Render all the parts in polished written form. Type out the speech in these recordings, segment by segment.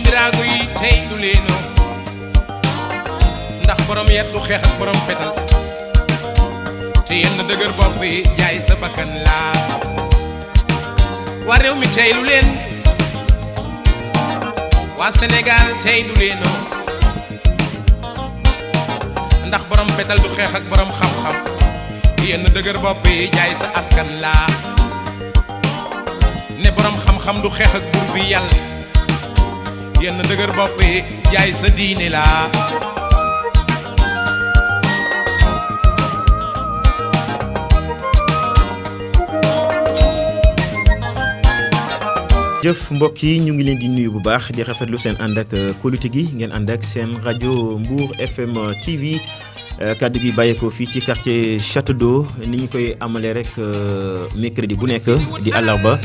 miraago yi tey du leenoo ndax borom yet du xeex ak borom fetal te yenn dëgër bopp yi jaay sa bakkan laa waa réew mi tey lu leen waa Sénégal tey du leenoo ndax borom fetal du xeex ak borom xam-xam yenn dëgër bopp yi jaay sa askan laa ne borom xam-xam du xeex ak buur bi yàlla yenn dëgër bopp yi jaay sa diine laa jëf mbokk yi ñu ngi leen di nuyu bu baax di rafetlu seen ànd ak kóolute gi ngeen ànd ak seen rajo Mbour FM TV kaddu gi bàyyeekoo fii ci quartier Château d'Eau ni ñu koy amalee rek mercredi bu nekk di àllarba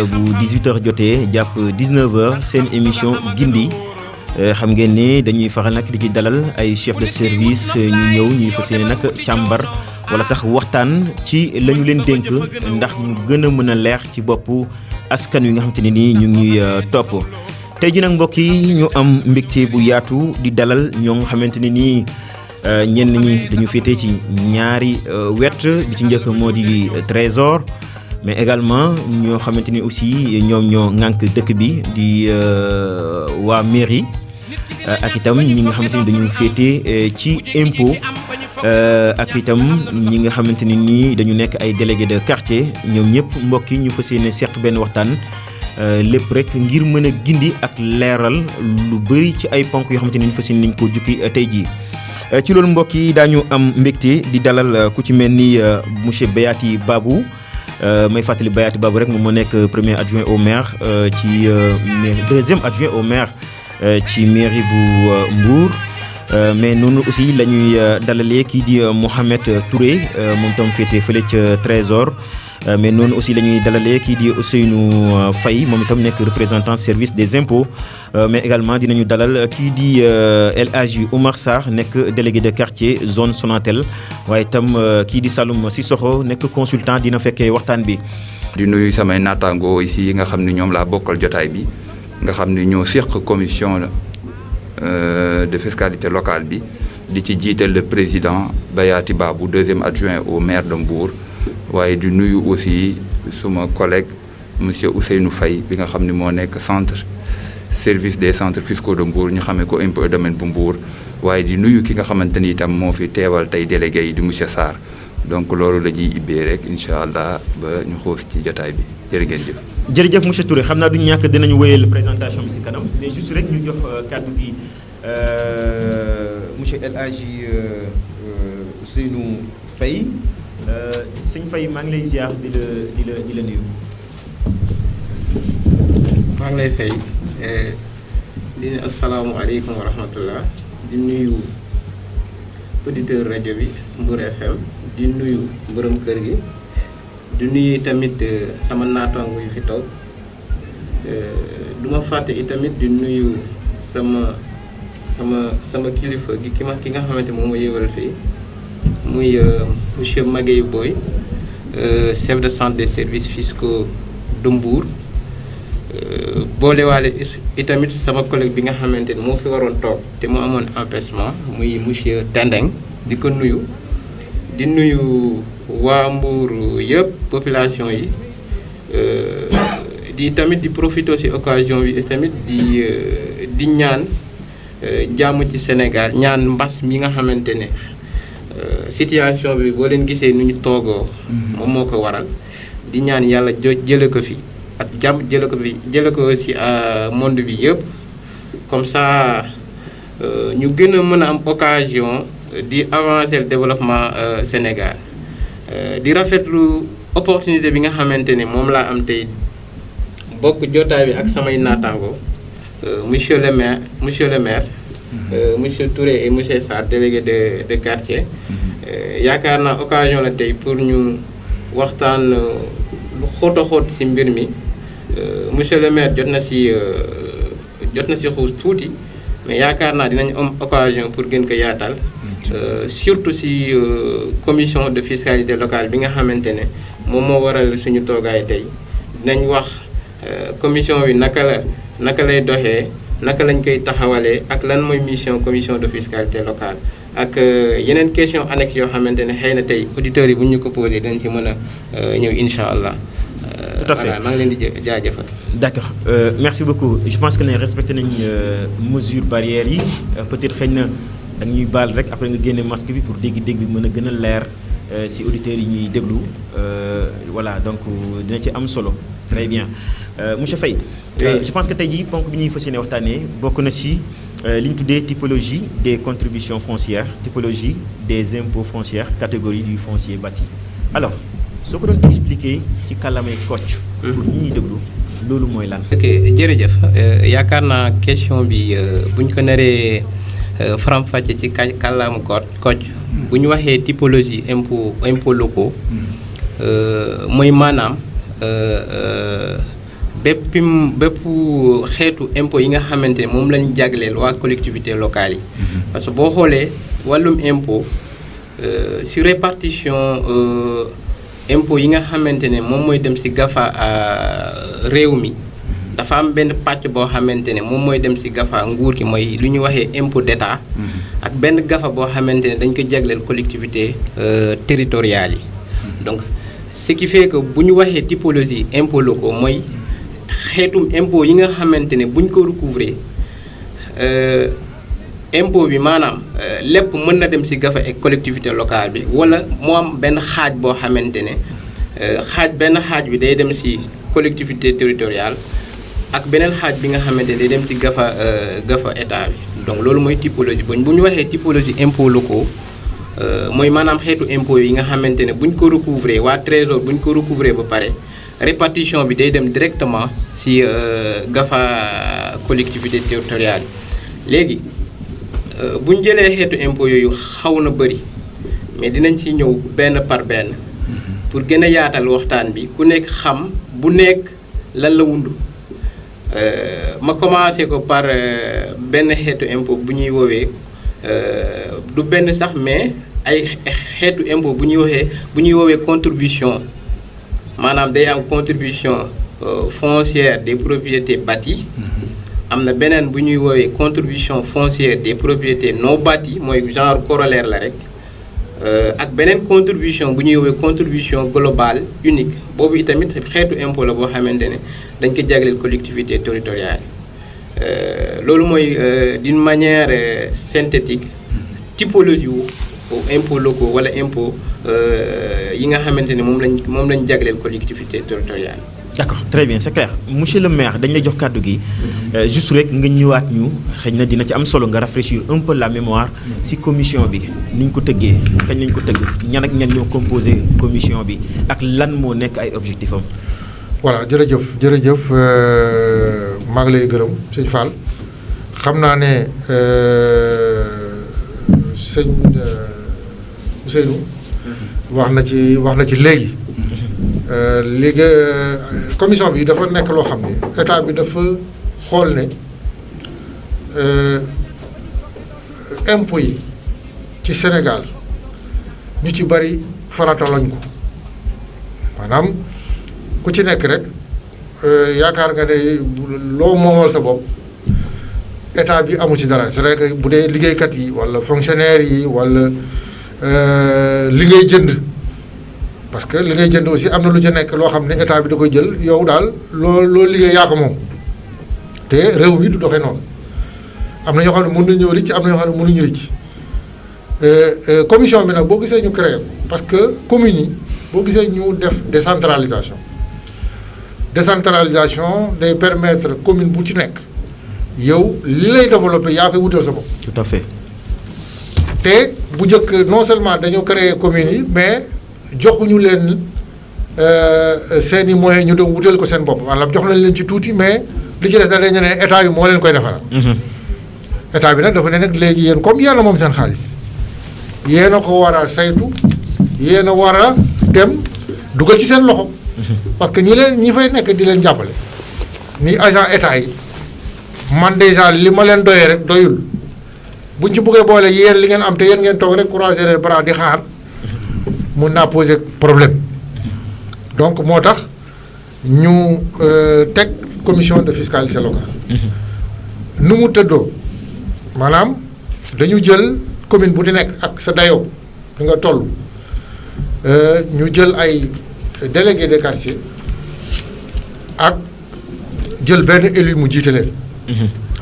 bu 18h jotee jàpp 19h seen émission gindi xam ngeen ne dañuy faral nag di ci dalal ay chef de service ñu ñëw ñuy fas yéene nag càmbar wala sax waxtaan ci la ñu leen dénk ndax mu gën a mën a leer ci boppu askan wi nga xamante ne nii ñu ngi topp tey ji nag mbokk yi ñu am mbégte bu yaatu di dalal ñoo nga xamante ne nii ñenn ñi dañu féetee ci ñaari wet bi ci njëkk moo di trésor mais également ñoo xamante ni aussi ñoom ñoo ŋànk dëkk bi di waa mairie ak itam ñi nga xamante ni dañu féetee ci impôt ak itam ñi nga xamante ni nii dañu nekk ay délégué de quartier ñoom ñëpp mbokk yi ñu fas yéene seq benn waxtaan lépp rek ngir mën a gindi ak leeral lu bëri ci ay ponk yoo xamante ni ñu fas yéene nañ ko jukki tey jii. ci loolu mbokk yi daañu am mbégte di dalal ku ci mel ni monsieur Bayati Babou may fàttali Bayati Babou rek moom moo nekk premier adjoint au maire ci deuxième adjoint au maire ci mairie bu Mbour. mais noonu aussi la ñuy dalalee kii di Mohamed Touré moom tam féete fële ca Trésor mais noonu aussi la ñuy dalalee kii di Ousseynou Faye moom itam nekk représentant service des impôts mais également dinañu dalal kii di El Hadji Oumar Sarr nekk délégué de quartier zone Sonatel waaye itam kii di Saloum Sissoko nekk consultant dina fekkee waxtaan bi. di nuyu samay naataangoo ici yi nga xam ne ñoom laa bokkal jotaay bi nga xam ne ñoo seq commission de fiscalité locale bi di ci jiital le président Bayati Babou deuxième adjoint au maire de Mbour waaye di nuyu aussi suma collègue monsieur Ousseynou Faye bi nga xam ne moo nekk centre service des centres fiscaux de Mbour ñu xamee ko impôt et domaine bu Mbour waaye di nuyu ki nga xamante ni itam moo fi teewal tey délégué yi di monsieur Sarr donc loolu la ñuy ibbee rek incha allah ba ñu xoos ci jotaay bi jërë ngeen jëf. jërëjëf monsieur Touré xam naa duñu ñàkk dinañu wéyal présentation bi ci kanam mais juste rek ñu jox kàddu gi monsieur El Hadji Ousseynou Faye sëñ Faye maa ngi lay ziar di la nuyu. maa ngi lay fay di ne asalaamualeykum wa rahmatullah di nuyu auditeur rajo bi Mbour FM di nuyu borom kër gi. di nuyu tamit sama naataango yu fi toog du ma fàtte itamit di nuyu sama kilifa gi ki nga xamante moom ma yëwal fii muy monsieur Maguette Boy chef de centre des services fiscaux de Mbour boolewaale itamit sama collègue bi nga xamante ni moo fi waroon toog te mu amoon empêchement muy monsieur Tendeng di ko nuyu di nuyu waa Mbour yëpp population yi di tamit di profité ci occasion bi tamit di ñaan jàmm ci Sénégal ñaan mbas mi nga xamante ne situation bi boo leen gisee nu ñu toogoo moom moo ko waral di ñaan yàlla jële ko fi ak jàmm jële ko ci monde bi yëpp comme ça ñu gën a mën a am occasion di avancer le développement Sénégal di rafetlu opportunité bi nga xamante ne moom laa am tey bokk jotaay bi ak samay naataango monsieur le maire monsieur Touré et monsieur Sarr délégué de quartier yaakaar naa occasion la tey pour ñu waxtaan lu xóot a xóot ci mbir mi monsieur le maire jot na ci xuus tuuti mais yaakaar naa dinañ am occasion pour gën ko yaatal surtout ci commission de fiscalité locale bi nga xamante ne moom moo waral suñu toogaay tey dinañ wax commission bi naka lay doxee naka lañ koy taxawalee ak lan mooy mission commission de fiscalité locale ak yeneen question annexe yoo xamante ne xëy na tey auditeurs yi bu ñu ko posé dañ ci mën a ñëw incha allah. Tout à fait voilà maa ngi leen di jaajëfal. D'accord merci beaucoup je pense que ne respecté nañ mesures barrières yi peut-être xëy na da ñuy baal rek après nga génne masque bi pour dégg-dégg bi mën a gën a leer si auditeurs yi ñuy déglu voilà donc dina ci am solo. Très bien monsieur Faye. Je pense que tey jii ponk bi ñuy fas yéene waxtaanee bokk na ci li ñu tuddee typologie des contributions foncières typologie des impôts foncières catégorie du foncier bâti alors soo ko doon expliquer ci kàllaamay Kocc. pour ñi ñuy déglu loolu mooy lan. ok jërëjëf yaakaar naa question bi bu ñu ko naree faram-fàcce ci kàllaamu Kocc bu ñu waxee typologie impôts locaux mooy maanaam. bépp xeetu impôt yi nga xamante ne moom lañu jagleel waa collectivité locale yi parce que boo xoolee wàllum impôt si répartition impôt yi nga xamante ne moom mooy dem si gafa réew mi dafa am benn pàcc boo xamante ne moom mooy dem si gafa nguur gi mooy lu ñuy waxee impôt d'état ak benn gafa boo xamante ne dañ ko jagleel collectivité territoriales yi donc ce qui fait que bu ñu waxee typologie impôts locaux mooy xeetum impôt yi nga xamante ne bu ñu ko recouvrer impôt bi maanaam lépp mën na dem ci gafa ak collectivité locale bi walla moo am benn xaaj boo xamante ne benn xaaj bi day dem ci collectivité territoriale ak beneen xaaj bi nga xamante ne day dem ci gafa état bi donc loolu mooy typologie bu ñu waxee typologie impôts locaux mooy maanaam xeetu impôt yi nga xamante ne bu ñu ko recouvrer waa trésor bu ñu ko recouvrer ba pare répartition bi day dem directement ci gafa collectivité territoriale yi léegi bu ñu jëlee xeetu impôt yooyu xaw na bëri mais dinañ ci ñëw benn par benn pour gën a yaatal waxtaan bi ku nekk xam bu nekk lan la wundu ma commencé ko par benn xeetu impôt bu ñuy woowee du benn sax mais ay xeetu impôt bu ñuy woowee contribution maanaam day am contribution foncière des propriétés bâties am na beneen bu ñuy woowee contribution foncière des propriétés non bâties mooy genre corollaire la rek ak beneen contribution bu ñuy woowee contribution globale unique boobu itamit xeetu impôt la boo xamante ne dañ ko jagleel collectivité territoriale loolu mooy d'une manière synthétique typologie wu impôts locaux wala impôt yi nga xamante ne moom lañ jagleel collectivité territoriale. D'accord très bien c'est clair monsieur le maire dañ lay jox kàddu gi juste rek nga ñëwaat ñu xëy na dina ci am solo nga rafraîchir un peu la mémoire ci commission bi ni ñu ko tëggee kañ lañ ko tëgg ñan ak ñan ñoo composé commission bi ak lan moo nekk ay objectif am. voilà jërëjëf maa ngi lay gërëm sëñ Fall xam naa ne sëñ Ousseynou wax na ci léegi commission bi dafa nekk loo xam ne état bi dafa xool ne impôts yi ci Sénégal ñu ci bari farata lañ ko maanaam ku ci nekk rek yaakaar nga ne loo moomal sa bopp état bi amu ci dara c'est vrai que bu dee liggéeykat yi walla fonctionnaire yi walla li ngay jënd parce que li ngay jënd aussi am na lu ci nekk loo xam ne état bi da koy jël yow daal loo liggéey yaa ko moom te réew mi du doxee noonu am na ñoo xam ne mën nañu ñëw ricc am na ñoo xam ne mënuñu ricc commission bi nag boo gisee ñu créé parce que communes yi boo gisee ñu def décentralisation day permettre commune bu ci nekk yow li lay développer yaa koy wutal sa bopp. Tout à fait. te bu njëkk non seulement dañoo créer communes yi mais joxuñu leen seen i moyens ñu dem wutal ko seen bopp maanaam jox nañ leen ci tuuti mais li ci des dañu ne état bi moo leen koy defaral. état bi nag dafa ne nag léegi yéen comme yéen a moom seen xaalis yéen a ko war a saytu yéen a war a dem dugal ci seen loxo. parce que ñi fay nekk di leen jàppale ni agent état yi man déjà li ma leen doyee rek doyul buñ ci bëggee boole yéen li ngeen am te yéen ngeen toog rek croiser les bras di xaar mun naa poser problème donc moo tax ñu teg commission de fiscalité locale. nu mu tëddoo maanaam dañu jël commune bu di nekk ak sa dayoo di nga toll ñu jël ay délégué de quartier ak jël benn élu mu jiite leen.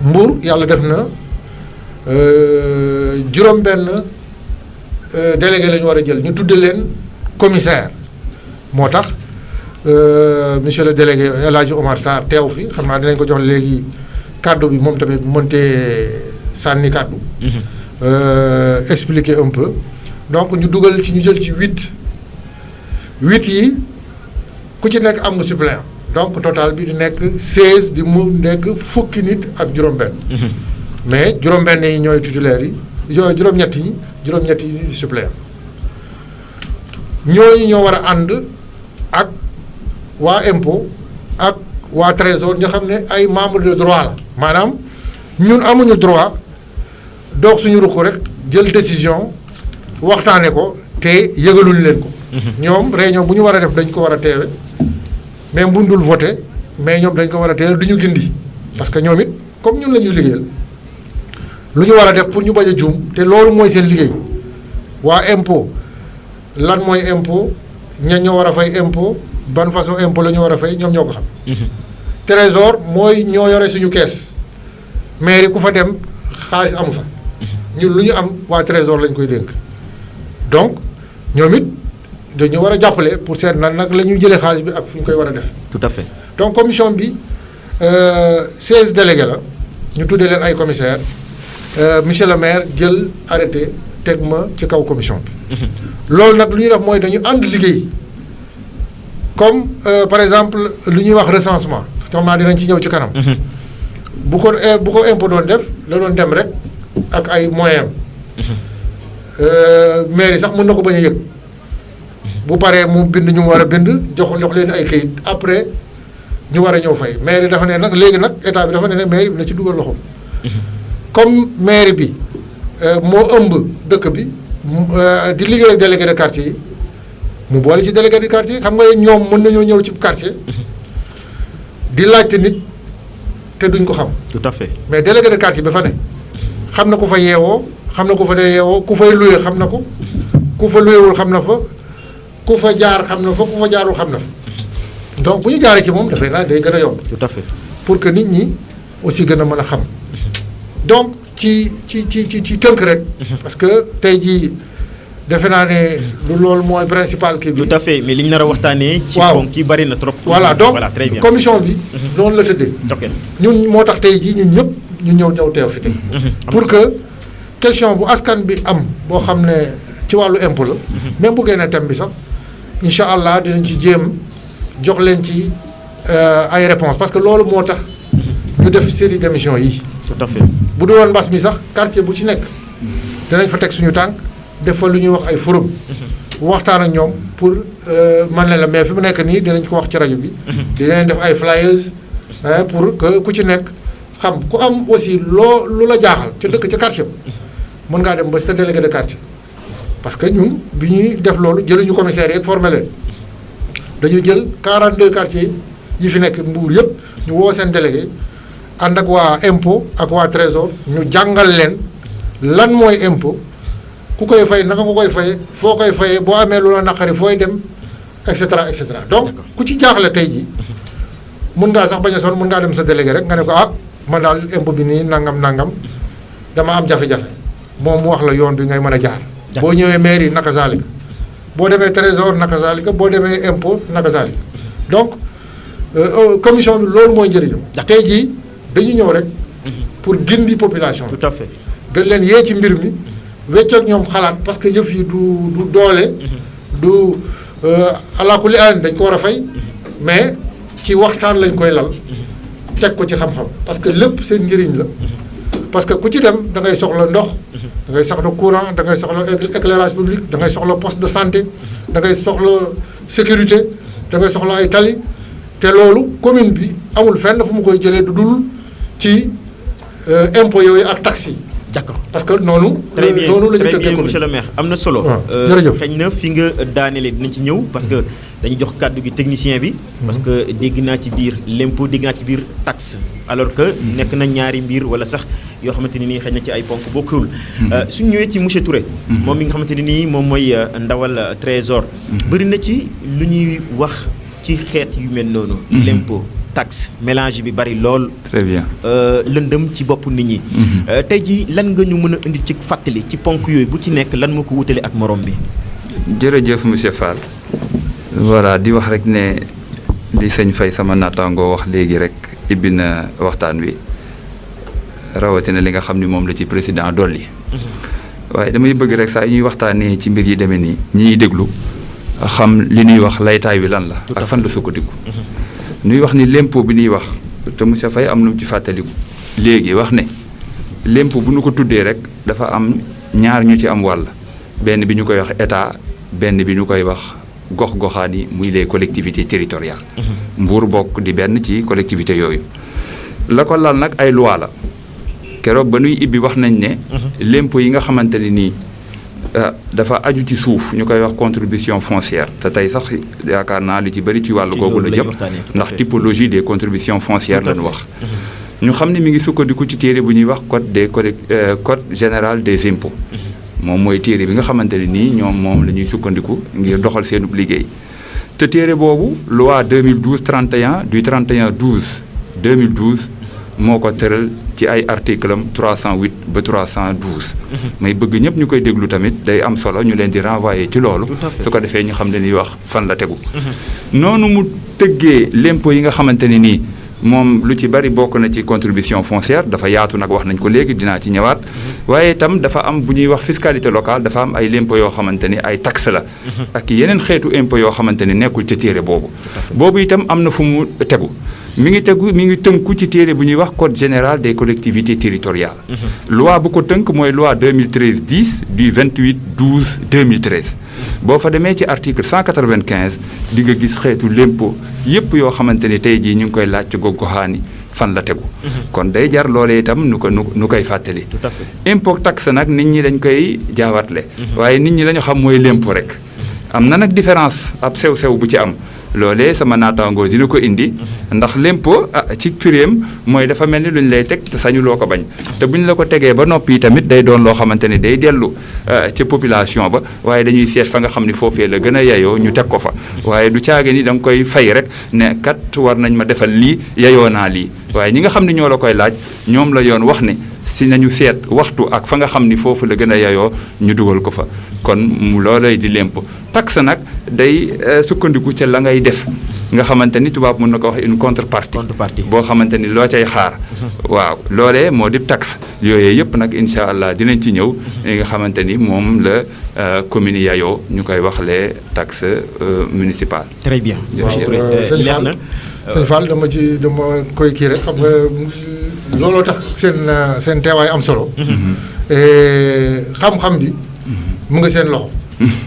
Mbour yàlla def na juróom-benn délégué la ñu war a jël ñu tudde leen commissaire moo tax monsieur le délégué El Hadji Omar Sarr teew fi xam naa dinañ ko jox léegi kàddu bi moom tamit mëntee sànni kàddu. Expliquer un peu donc ñu dugal ci ñu jël ci 8 yi ku ci nekk am nga suppléant donc total bi di nekk 16 di mu nekk fukki nit ak juróom-benn. mais juróom-benn yi ñooy titulaires yi juróom-ñett yi di suppléant ñooñu ñoo war a ànd ak waa impôt ak waa trésor ñoo xam ne ay membre de droit la maanaam ñun amuñu droit doog suñu ruq rek jël décision waxtaane ko te yëgaluñu leen ko. ñoom réunion bu ñu war a def dañ ko war a teewe même bu ñu dul voté mais ñoom dañ ko war a teewe du ñu gindi parce que ñoom it comme ñun la ñuy liggéeyal lu ñu war a def pour ñu bañ a juum te loolu mooy seen liggéey waa impôt lan mooy impôt ñan ñoo war a fay impôt ban façon impôt la ñu war a fay ñoom ñoo ko xam. trésor mooy ñoo yore suñu kees mairie ku fa dem xaalis amu fa. ñun lu ñu am waa trésor lañ koy dénk donc ñoom it dañu war a jàppale pour seet nag la ñuy jëlee xaalis bi ak fu ñu koy war a def. tout à fait donc commission bi 16 délégués la ñu tuddee leen ay commissaires monsieur le maire jël arrêté teg ma ci kaw commission bi. loolu nag lu ñuy def mooy dañu ànd liggéey comme par exemple lu ñuy wax recensement xam naa dinañ ci ñëw ci kanam. bu ko impôt doon def la doon dem rek. ak ay moyens mairie sax mën na ko bañ a yëg bu paree mu bind ñu war a bind jox leen ay këyit après ñu war a ñëw fay mairie dafa ne nag léegi nag état bi dafa ne mairie bi na ci dugal loxo comme mairie bi moo ëmb dëkk bi di liggéey ak délégué de quartier yi mu boole ci délégué de quartier xam nga ñoom mën nañoo ñëw ci quartier di laajte nit te duñ ko xam. tout à fait mais délégué de quartier bi fa ne. xam na ku fa yeewoo xam na ku fa dee yeewoo ku fay luye xam na ko ku fa luyewul xam na fa ku fa jaar xam na fa ku fa jaarul xam na fa donc bu ñu jaaree ci moom dafay naa day gën a yomb. tout à fait pour que nit ñi aussi gën a mën a xam donc ci tënk rek. parce que tey jii defe naa ne lu loolu mooy principal kii bi. tout à fait mais li ñu nar a waxtaanee. ci ponk yi bari na trop. voilà donc voilà très bien commission bi. noonu la tëddee. ok ñun moo tax tey jii ñun ñëpp. ñu ñëw teew fi tey pour que question bu askan bi am boo xam ne ci wàllu impôt la même bu génnee thème bi sax incha allah dinañ ci jéem jox leen ci ay réponses parce que loolu moo tax ñu def série d'émissions yi. tout à fait bu dul woon mbas mi sax quartier bu ci nekk dinañ fa teg suñu tànk def fa lu ñuy wax ay forum waxtaan ak ñoom pour man leen la mais fi mu nekk nii dinañ ko wax ci rajo bi dinañ def ay flyers pour que ku ci nekk xam ku am aussi lu la jaaxal ca dëkk ca quartier mën ngaa dem ba sa délégué de quartier parce que ñun bi ñuy def loolu jëluñu commissaire yi formé leen dañu jël 42 quartiers yi fi nekk Mbour yëpp ñu woo seen délégué ànd ak waa impôt ak waa trésor ñu jàngal leen lan mooy impôt ku koy fay naka nga koy faye foo koy fayee boo amee lu la naqari fooy dem et cetera et cetera donc ku ci jaaxle tey ji mun ngaa sax bañ a sonn mun ngaa dem sa délégué rek nga ne ko man daal impôt bi nii nangam dama am jafe-jafe moom mu wax la yoon bi ngay mën a jaar. boo ñëwee mairie naka zaalika boo demee trésor naka zaalika boo demee impôt naka zaalika donc commission bi loolu mooy njëriñam. tey jii dañu ñëw rek pour gindi population bi. tout à fait gën leen yee ci mbir mi weccoog ñoom xalaat parce que yëf yi du doole. du alaakulli aan dañ ko war a fay mais ci waxtaan lañ koy lal. teg ko ci xam-xam parce que lépp seen njëriñ la parce que ku ci dem da ngay soxla ndox da ngay soxla courant da ngay soxla éclairage public da ngay soxla poste de santé da ngay soxla sécurité da ngay soxla ay tali te loolu commune bi amul fenn fu mu koy jëlee du dul ci impôts yooyu ak taxes yi d'accord parce que noonu. très bien noonu la ñu très tëggee bien commune. monsieur le maire am na solo. jërëjëf. xëy na fi nga daanelee dinañ ci ñëw parce que dañu jox kàddu gi technicien bi. parce que dégg naa ci biir l'impôt dégg naa ci biir taxe. alors que nekk na ñaari mbir wala sax yoo xamante ne nii xëy na ci ay ponk bokkul. suñu ñëwee ci monsieur Touré. moom mi nga xamante ne nii moom mooy ndawal trésor. bëri na ci lu ñuy wax ci xeet yu mel noonu. l'impôt taxe mélange bi bari lool. très bien. lëndëm ci bopp nit ñi. tey jii lan nga ñu mën a indi ci fàttali ci ponk yooyu bu ci nekk lan moo ko wutale ak morom bi. jërëjëf monsieur Fall. voilà di wax rek ne li sëñ Faye sama naataangoo wax léegi rek ibbi na waxtaan wi rawatina li nga xam ni moom la ci président dolli. waaye damay bëgg rek saa ñuy waxtaanee ci mbir yi demee nii ñi ñuy déglu xam li ñuy wax laytaay wi lan la. ak fan la sukkandiku. ñuy wax ni l'impôt bi ñuy wax te monsieur Faye am na mu ci fàttaliku léegi wax ne l'impôt bu ñu ko tuddee rek dafa am ñaar ñu ci am wàll benn bi ñu koy wax état benn bi ñu koy wax gox-goxaan yi muy les collectivités territoriales. Mbuur bokk di benn ci collectivité yooyu. la ko lal nag ay loi la keroog ba nuy ibbi wax nañ ne. l'impôt yi nga xamante ne nii dafa aju ci suuf ñu koy wax contribution foncière te tey sax yaakaar naa li ci bëri ci wàllu googu la jëm ndax typologie des contributions foncières lañu wax. ñu xam ne mi ngi sukkandiku ci téere bu ñuy wax code général des impôts. moom mooy téere bi nga xamante ne nii ñoom moom la ñuy sukkandiku ngir doxal seenub liggéey te téere boobu loi 2012-31 du 31/12/2012 moo ko tëral ci ay article am 308 ba 312. may bëgg ñëpp ñu koy déglu tamit day am solo ñu leen di renvoyer ci loolu. su ko defee ñu xam ne ni wax fan la tegu. noonu mu tëggee l'impôt yi nga xamante ne nii moom lu ci bari bokk na ci contribution foncière dafa yaatu nag wax nañ ko léegi dinaa ci ñëwaat. waaye itam dafa am bu ñuy wax fiscalité locale dafa am ay l'impôt yoo xamante ni ay taxe la. ak yeneen xeetu impôt yoo xamante ni nekkul ca téere boobu. boobu itam am na fu mu tegu. mi ngi tënku ci téere bu ñuy wax code général des collectivités territoriales. loi bu ko tënk mooy loi 2013-10 du 28/12/2013. boo fa demee ci article 195 di nga gis xeetu l'impôt yépp yoo xamante ni tey jii ñu ngi koy laaj ci gox-goxaani fan la tegu. kon day jar loolee itam nu koy fàttali. tout à fait impôt taxe nag nit ñi dañ koy jaawatle. waaye nit ñi lañu xam mooy l'impôt rek. am na nag différence ab sew-sew bu ci am. loolee sama naataangoo dina ko indi ndax l'impôt ci firéem mooy dafa mel ni lu ñu lay teg te sañu loo ko bañ te bu ñu la ko tegee ba noppi tamit day doon loo xamante ni day dellu ca population ba waaye dañuy seet fa nga xam ni foofee la gën a yayoo ñu teg ko fa waaye du caage ni da nga koy fay rek ne kat war nañ ma defal lii yayoo naa lii waaye ñi nga xam ne ñoo la koy laaj ñoom la yoon wax ne si nañu seet waxtu ak fa nga xam ni foofu la gën a yayoo ñu dugal ko fa kon mu loolay di l'impôt taxe nag day sukkandiku ca la ngay def nga xamante ni tubaab mën na ko wax une contrepartie boo xamante ni loo cay xaar waaw loolee moo di taxe yooyu yëpp nag incha allah dinañ ci ñëw nga xamante ni moom la commune yayoo ñu koy wax les taxes municipales. très bien. leer na sëñ Fall dama koy kii rek xam nga looloo tax seen teewaay am solo. xam-xam bi mu nga seen loxo.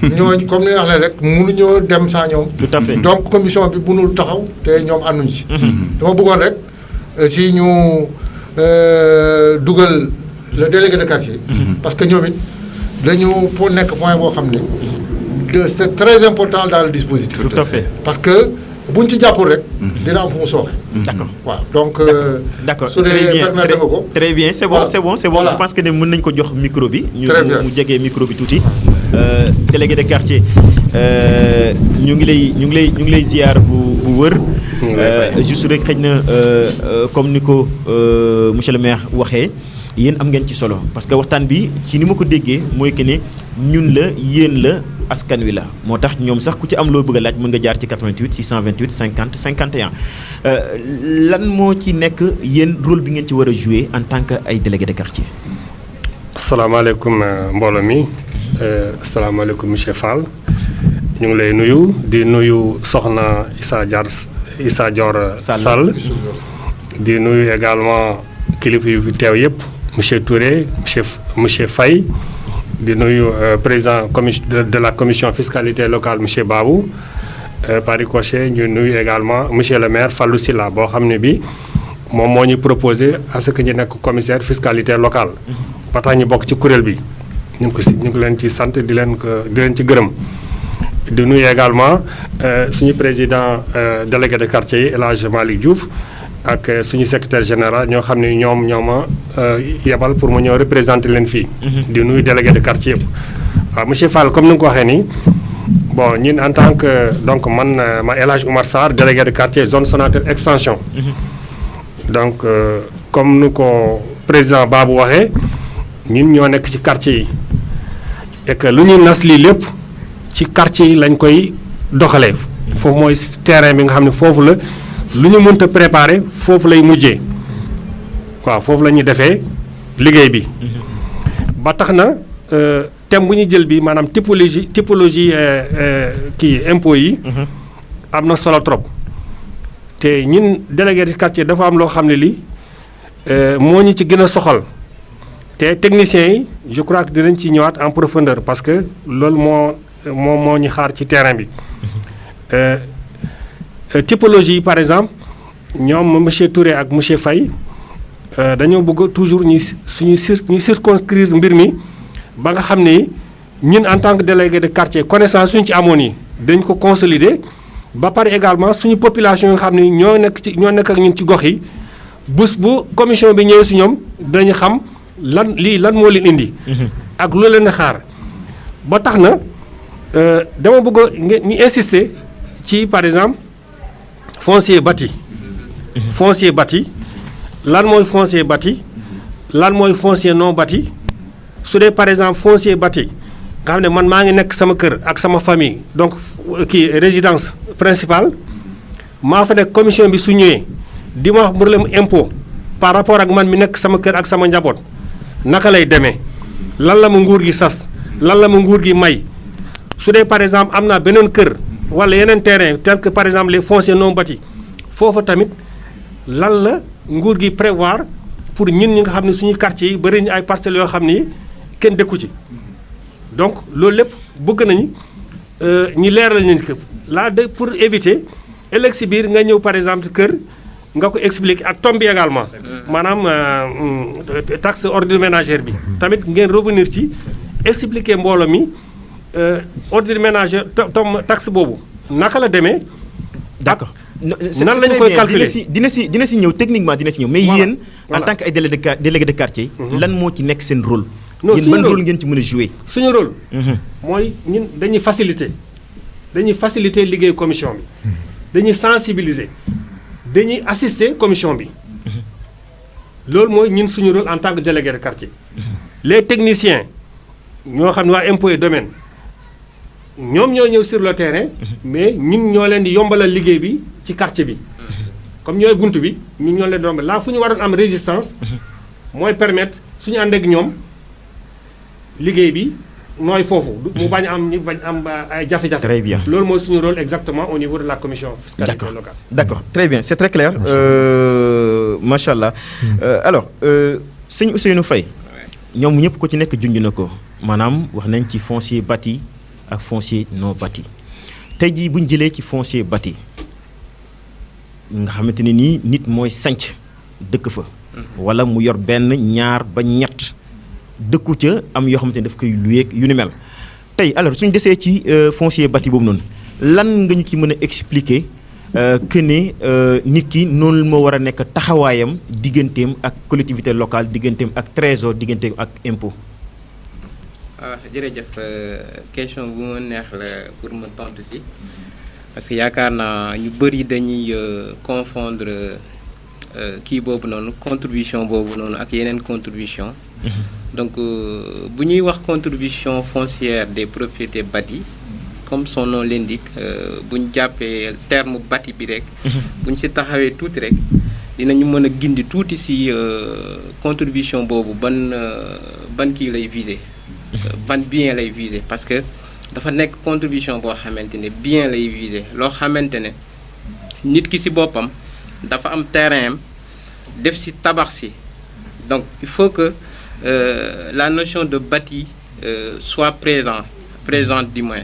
ñooñu comme ni nga wax rek mënuñoo dem sans ñoom. tout à fait donc commission bi mënul taxaw te ñoom ànduñ ci. dama bëggoon rek si ñu dugal le délégué de quartier. parce que ñoom it dañu pour nekk point boo xam ne c'est très important dans le dispositif. tout à fait parce que buñ ci jàppul rek. dina am fu mu sooxe. d'accord waaw donc. d'accord su dee permettre nga ko. très bien c'est bon c'est bon c'est bon je pense que ne mën nañ ko jox micro bi. mu jegee micro bi tuuti. délégué de quartier ñu ngi lay ziar bu wër. juste rek xëy na comme ni ko monsieur le maire waxee yéen am ngeen ci solo parce que waxtaan bi ci ni ma ko déggee mooy que ne ñun la yéen la askan wi la moo tax ñoom sax ku ci am loo bëgg a laaj mën nga jaar ci 88 628 50 51 lan moo ci nekk yéen rôle bi ngeen ci war a jouer en tant que ay délégué de quartier. asalaamaaleykum mbooloo mi asalaamaaleykum monsieur Fall ñu ngi lay nuyu di nuyu soxna Issa Dior Sall di nuyu également kilifa yu fi teew yëpp monsieur Touré monsieur Faye di nuyu président de la commission fiscalité locale monsieur Babou par ricochet ñu nuyu également monsieur le maire Fallou Sylla boo xam ne bi moom moo ñu proposé à ce que ñu nekk commissaire fiscalité locale ba tax ñu bokk ci kuréel bi ñu ngi leen ci sant di leen ci gërëm. di nuyu également suñu président délégué de quartier yi El Hadj Malick Diouf ak suñu secrétaire général ñoo xam ne ñoo ma yebal pour ma ñëw représenter leen fii. di nuyu délégué de quartier yëpp. waaw monsieur Fall comme ni nga ko waxee nii bon ñun en tant que donc man ma El Hadj Oumar Sarr délégué de quartier zone Sonatel extension. donc comme nu ko président Babou waxee ñun ñoo nekk ci quartier yi et que lu ñuy nas lii lépp ci quartier yi lañ koy doxalee. foofu mooy terrain bi nga xam ne foofu la lu ñu mënta préparer foofu lay mujjee waaw foofu la ñuy defee liggéey bi. ba tax na thème bu ñu jël bi maanaam typologie kii impôts yi. am na solo trop. te ñun délégué de quartier dafa am loo xam ne lii moo ñu ci gën a soxal te techniciens yi je crois que dinañ ci ñëwaat en profondeur parce que loolu moo ñu xaar ci terrain bi. typologie yi par exemple ñoom monsieur Touré ak monsieur Faye dañoo bëgg toujours ñu circonscrire mbir mi ba nga xam ni ñun en tant que délégué de quartier connaissance suñu ci amoon yi dañ ko consolider. ba pare également suñu population yi nga xam ne ñoo nekk ak ñun ci gox yi bés bu commission bi ñëwee si ñoom dañu xam lan moo leen indi. ak lu leen xaar. ba tax na dama bëgg ñu insister ci par exemple foncier bâti. foncier bâti lan mooy foncier bâti lan mooy foncier non bâti su dee par exemple foncier bâti nga xam ne man maa ngi nekk sama kër ak sama famille donc résidence principale maa fa nekk commission bi su ñëwee di ma wax problème impôt par rapport ak man mi nekk sama kër ak sama njaboot naka lay demee lan la ma nguur gi sas lan la ma nguur gi may su dee par exemple am naa beneen kër wala yeneen terrain tel que par exemple les fonciers non bâtis foofu tamit lan la nguur gi prévoir pour ñun ñi nga xam ne suñu quartier yi bëri ñu ay parcelles yoo xam ni kenn dëkku ci donc loolu lépp bëgg nañu ñi leeral ñu ko là de pour éviter ëllëg si biir nga ñëw par exemple kër nga ko expliquer ak tombe bi également maanaam taxe ordure ménagère bi tamit ngeen revenir ci expliquer mbooloo mi ordure ménagère taxe boobu naka la demee. d'accord nan lañu koy calculer dina si ñëw techniquement dina si ñëw. mais yéen en tant que ay délégué de quartier. lan moo ci nekk seen rôle. non yéen ban rôle ngeen ci mën a jouer. suñu rôle. mooy ñun dañuy faciliter liggéey commission bi. dañuy sensibiliser dañuy assister commission bi. loolu mooy ñun suñu rôle en tant que délégué de quartier. les techniciens ñoo xam ne waa impôt et domaine ñoom ñoo ñëw sur le terrain. mais ñun ñoo leen di yombalal liggéey bi ci quartier bi. comme ñooy bunt bi ñun ñoo leen di yombal laa fu ñu waroon am résistance mooy permettre suñu ànd ak ñoom. liggéey bi nooy foofu mu bañ am ay jafe-jafe. très bien loolu mooy suñu rôle exactement au niveau de la commission fiscalité locale. d'accord très bien c'est très clair macha allah alors sëñ Ousseynou Faye ñoom ñëpp ko ci nekk junj na ko maanaam wax nañ ci foncier bâti ak foncier non bâti tey jii bu ñu jëlee ci foncier bâti nga xamante ne nii nit mooy sanc dëkk fa. wala mu yor benn ñaar ba ñett. dëkku ca am yoo xamante ne daf koy luyeeg yu ni mel tey alors suñu desee ci foncier bâti boobu noonu lan nga ñu ci mën a expliquer que ne nit ki noonu moo war a nekk taxawaayam digganteem ak collectivité locale digganteem ak trésor digganteem ak impôt. jërëjëf question bu ma neex la pour ma tontu si parce que yaakaar naa ñu bëri dañuy confondre kii boobu noonu contribution boobu noonu ak yeneen contribution donc bu ñuy wax contribution foncière des propriétés bâties comme son nom l'indique bu ñu jàppee terme bâti bi rek bu ñu si taxawee tuuti rek dinañu mën a gindi tuuti si contribution boobu ban kii lay viser ban bien lay viser parce que dafa nekk contribution boo xamante ne bien lay viser loo xamante ne nit ki si boppam dafa am terrain am def si tabax si donc il faut que la notion de bâti soit présente du moins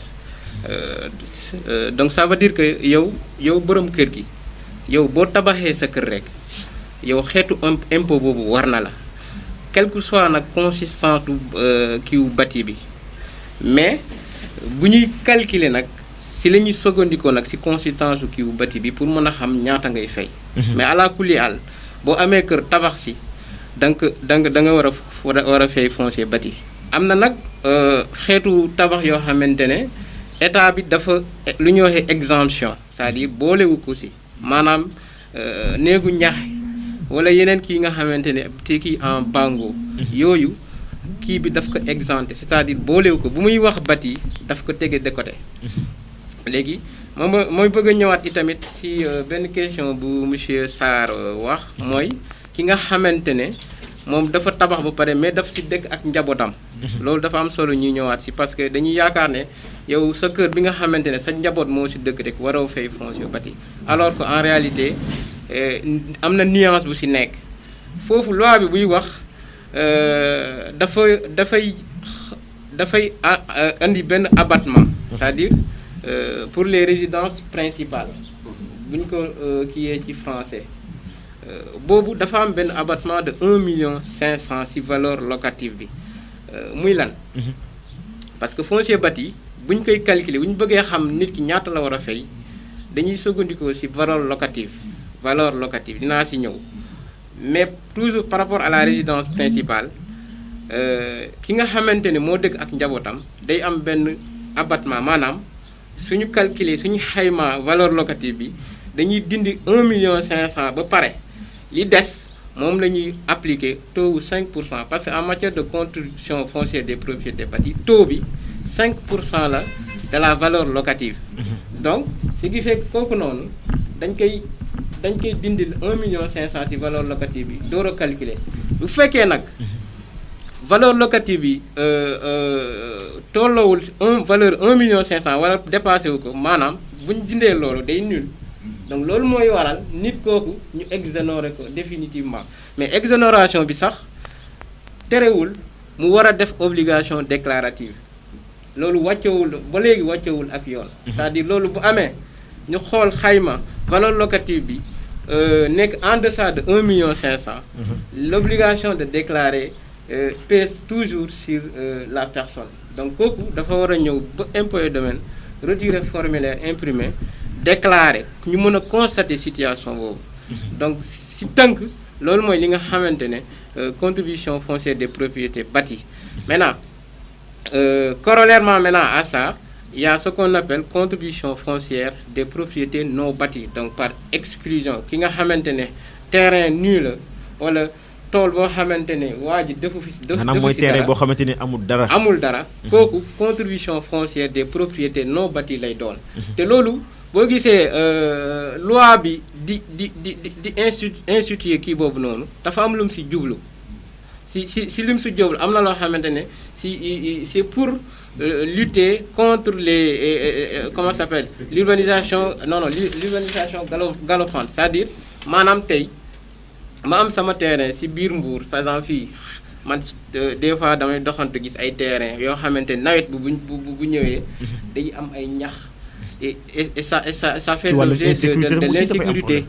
donc ça veut dire que yow borom kër gi yow boo tabaxee sa kër rek yow xeetu impôt boobu war na la quel que soit nag consistance kiiwu bâti bi mais bu ñuy calculer nag si la ñuy sogandikoo nag si consistance su kiiwu bâti bi pour mën a xam ñaata ngay fay. mais ala kulli àll boo amee kër tabax si da nga war a fay foncier bâti. am na nag xeetu tabax yoo xamante ne état bi dafa lu ñuy waxee exemption c'est-à-dire boolewu ko si maanaam néegu ñax wala yeneen kii nga xamante ne te kii en bango yooyu kii bi daf ko exempté c'est-à-dire boolewu ko bu muy wax bâti daf ko tege de côté. léegi mooy bëgg a ñëwaat itamit si benn question bu monsieur Sarr wax mooy ki nga xamante ne moom dafa tabax ba pare mais daf si dëkk ak njabootam. loolu dafa am solo ñuy ñëwaat si parce que dañuy yaakaar ne yow sa kër bi nga xamante ne sa njaboot moo si dëkk rek waroo fay foncier bâti alors que en réalité am na nuance bu si nekk foofu loi bi buy wax dafay indi benn abattement c'est-à-dire pour les résidences principales bu ñu ko kiiyee ci français boobu dafa am benn abattement de 1,5 million ci valeur locative bi muy lan parce que foncier bâti bu ñu koy calculer bu ñu bëggee xam nit ki ñaata la war a fay dañuy sogandikoo ci valeur locative dinaa ci ñëw mais toujours par rapport à la résidence principale ki nga xamante ne moo dëkk ak njabootam day am benn abattement maanaam suñu calculer suñu xayma valeur locative bi dañuy dindi 1,5 million ba pare li des moom la ñuy appliquer taux wu 5% parce que en matière de contribution foncière des propriétés bâties taux bi 5% la de la valeur locative. donc ce qui fait kooku noonu dañ koy dindil 1,5 million ci valeur locative bi door a calculer bu fekkee nag valeur locative bi tolloowul valeur 1,5 million wala dépassé wu ko maanaam bu ñu dindee loolu day nul. donc loolu mooy waral nit kooku ñu exonérer ko définitivement mais exonération bi sax terewul mu war a def obligation déclarative loolu wàccewul ba léegi wàccewul ak yoon. c'est-à-dire loolu bu amee ñu xool xayma valeur locative bi nekk en deçà de 1,5 million l'obligation de déclarer pèse toujours sur la personne donc kooku dafa war a ñëw ba impôt et domaine retirer formulaire imprimé. déclarer ñu mën a constater situation boobu donc si tënk loolu mooy li nga xamante ne contribution foncière des propriétés bâties maintenant corollairement maintenant à ça il y a ce qu'on appelle contribution foncière des propriétés non bâties donc par exclusion ki nga xamante ne terrain nu la wala tool boo xamante ne waa ji defu fi maanaam mooy terrain boo xamante ne amul dara kooku contribution foncière des propriétés non bâties lay doon te loolu boo gisee loi bi di instituer kii boobu noonu dafa am lu mu si jublu si lu mu si jublu am na loo xamante ne c'est pour lutter contre les comment ça s'appelle l'urbanisation galopante c'est-à-dire maanaam tey ma am sama terrain si biir Mbour par exemple fii man des fois damay doxantu gis ay terrain yoo xamante ne nawet bu ñëwee day am ay ñax. et ça fait l'objet de l'insécurité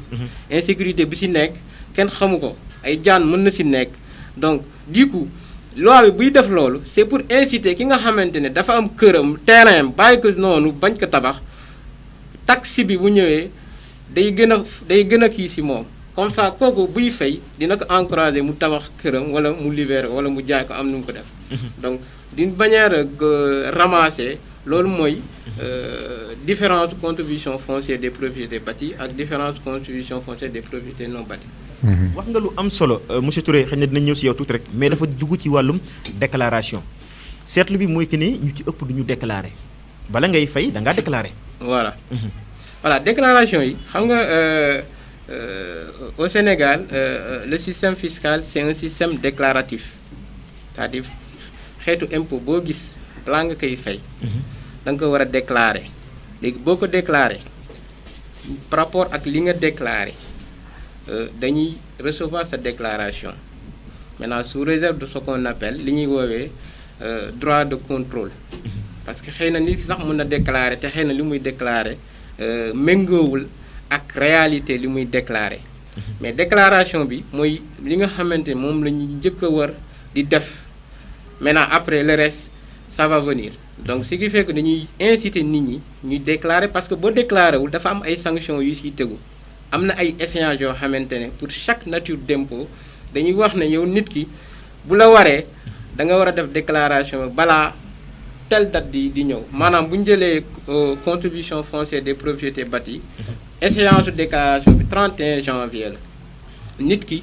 insécurité bi si nekk kenn xamu ko ay jaan mën na si nekk donc du coup loi bi buy def loolu c'est pour inciter ki nga xamante ne dafa am këram terrain bàyyi ko noonu bañ ko tabax taxe bi bu ñëwee day gën a kii si moom comme ça kooku buy fay dina ko encourager mu tabax këram wala mu libérer wala mu jaay ko am nu mu ko def donc d'une manière ramassée loolu mooy différence contribution foncière des propriétés bâties ak différence contribution foncière des propriétés non bâties. wax nga lu am solo monsieur Touré xëy na dinañ ñëw si yow tuuti rek mais dafa dugg ci wàllum déclaration seetlu bi mooy que ni ñu ci ëpp du ñu déclarer bala ngay fay da ngaa déclarer. voilà déclaration yi xam nga au Sénégal le système fiscal c'est un système déclaratif c'est-à-dire xeetu impôt boo gis balaa nga koy fay. da nga ko war a déclarer léegi boo ko déclarer par rapport ak li nga déclarer dañuy recevoir sa déclaration maintenant sous réserve de ce qu'on appelle li ñuy woowee droit de contrôle parce que xëy na nit sax mën na déclarer te xëy na li muy déclarer méngoowul ak réalité li muy déclarer mais déclaration bi mooy li nga xamante moom la ñuy njëkk a war di def maintenant après le reste ça va venir donc ce qui fait que dañuy inciter nit ñi ñuy déclarer parce que boo déclaré wul dafa am ay sanctions yu siy tegu am na ay échéances yoo xamante ne pour chaque nature d'impôt dañuy wax ne yow nit ki bu la waree da nga war a def déclaration balaa telle date di ñëw maanaam bu ñu jëlee contribution foncière des propriétés bâties échéance déclaration bi 31 janvier la nit ki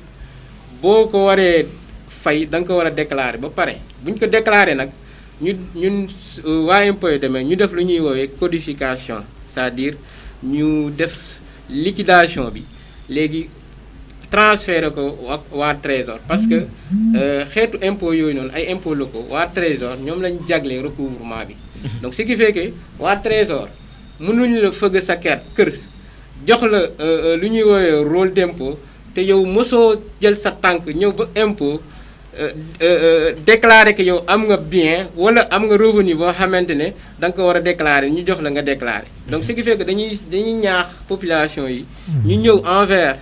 boo ko waree fay da nga ko war a déclarer ba pare bu ñu ko déclarer nag ñun waa impôt yi demee ñu def lu ñuy woowee codification c'est-à-dire ñu def liquidation bi léegi transféré ko waa trésor parce que xeetu impôt yooyu noonu ay impôts locaux waa trésor ñoom lañ jagle recouvrement bi donc ce qui fait que waa trésor mënuñu la fëgg sa kër jox la lu ñuy woowee rôle d'impôt te yow mosoo jël sa tànk ñëw ba impôt déclarer que yow am nga bien wala am nga revenu boo xamante ne da nga ko war a déclarer ñu jox la nga déclarer donc ce qui fait que dañuy ñaax population yi ñu ñëw envers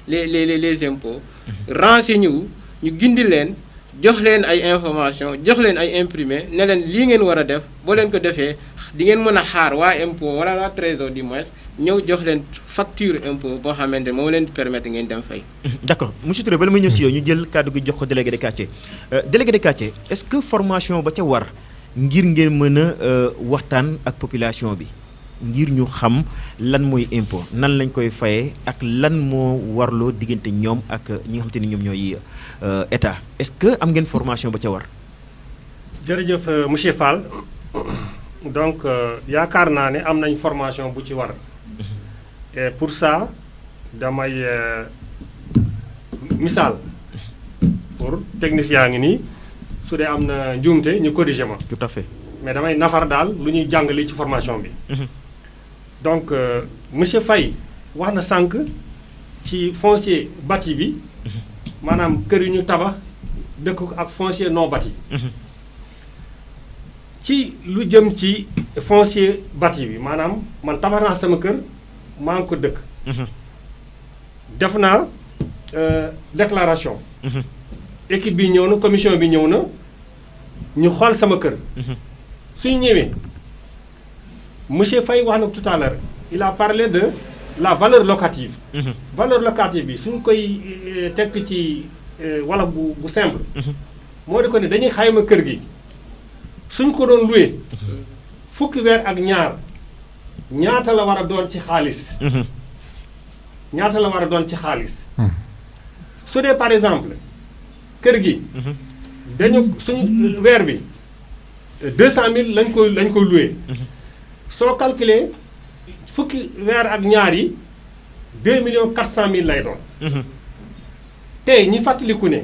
les impôts renseigner wu ñu gindi leen jox leen ay information jox leen ay imprimé ne leen lii ngeen war a def boo leen ko defee di ngeen mën a xaar waa impôt wala waa trésor du moins ñëw jox leen facture impôt boo xamante ne moo leen permettre ngeen dem fay. d'accord monsieur Touré bala may ñëw si yow ñu jël kàddu gi jox ko délégué de quartier délégué de quartier est-ce que formation ba ca war ngir ngeen mën a waxtaan ak population bi ngir ñu xam lan mooy impôt nan lañ koy fayee ak lan moo warloo diggante ñoom ak ñi nga xamante ni ñoom ñooy état est-ce que am ngeen formation ba ca war. jërëjëf monsieur Fall donc yaakaar naa ne am nañ formation bu ci war et pour ça damay misaal pour technicien ngi nii su dee am na njuumte ñu corriger ma. tout à fait mais damay nafar daal lu ñuy jàngale ci formation bi. donc monsieur Faye wax na sànq ci foncier bâti bi maanaam kër yu ñu tabax dëkk ko ak foncier non bâti ci lu jëm ci foncier bâti bi maanaam man tabax naa sama kër maa ngi ko dëkk def naa déclaration équipe bi ñëw na commission bi ñëw na ñu xool sama kër suñu ñëwee monsieur Faye wax na tout à l'heure il a parlé de la valeur locative valeur locative bi suñ koy tekk ci wala bu simple moo di ko ne dañuy xayma kër gi suñ ko doon loué fukki weer ak ñaar ñaata la war a doon ci xaalis ñaata la war a doon ci xaalis su dee par exemple kër gi dañu suñu weer bi 200 000 lañ koy loué soo calculé fukki weer ak ñaar yi 2 400 000 lay doon tey ñi fàttaliku ne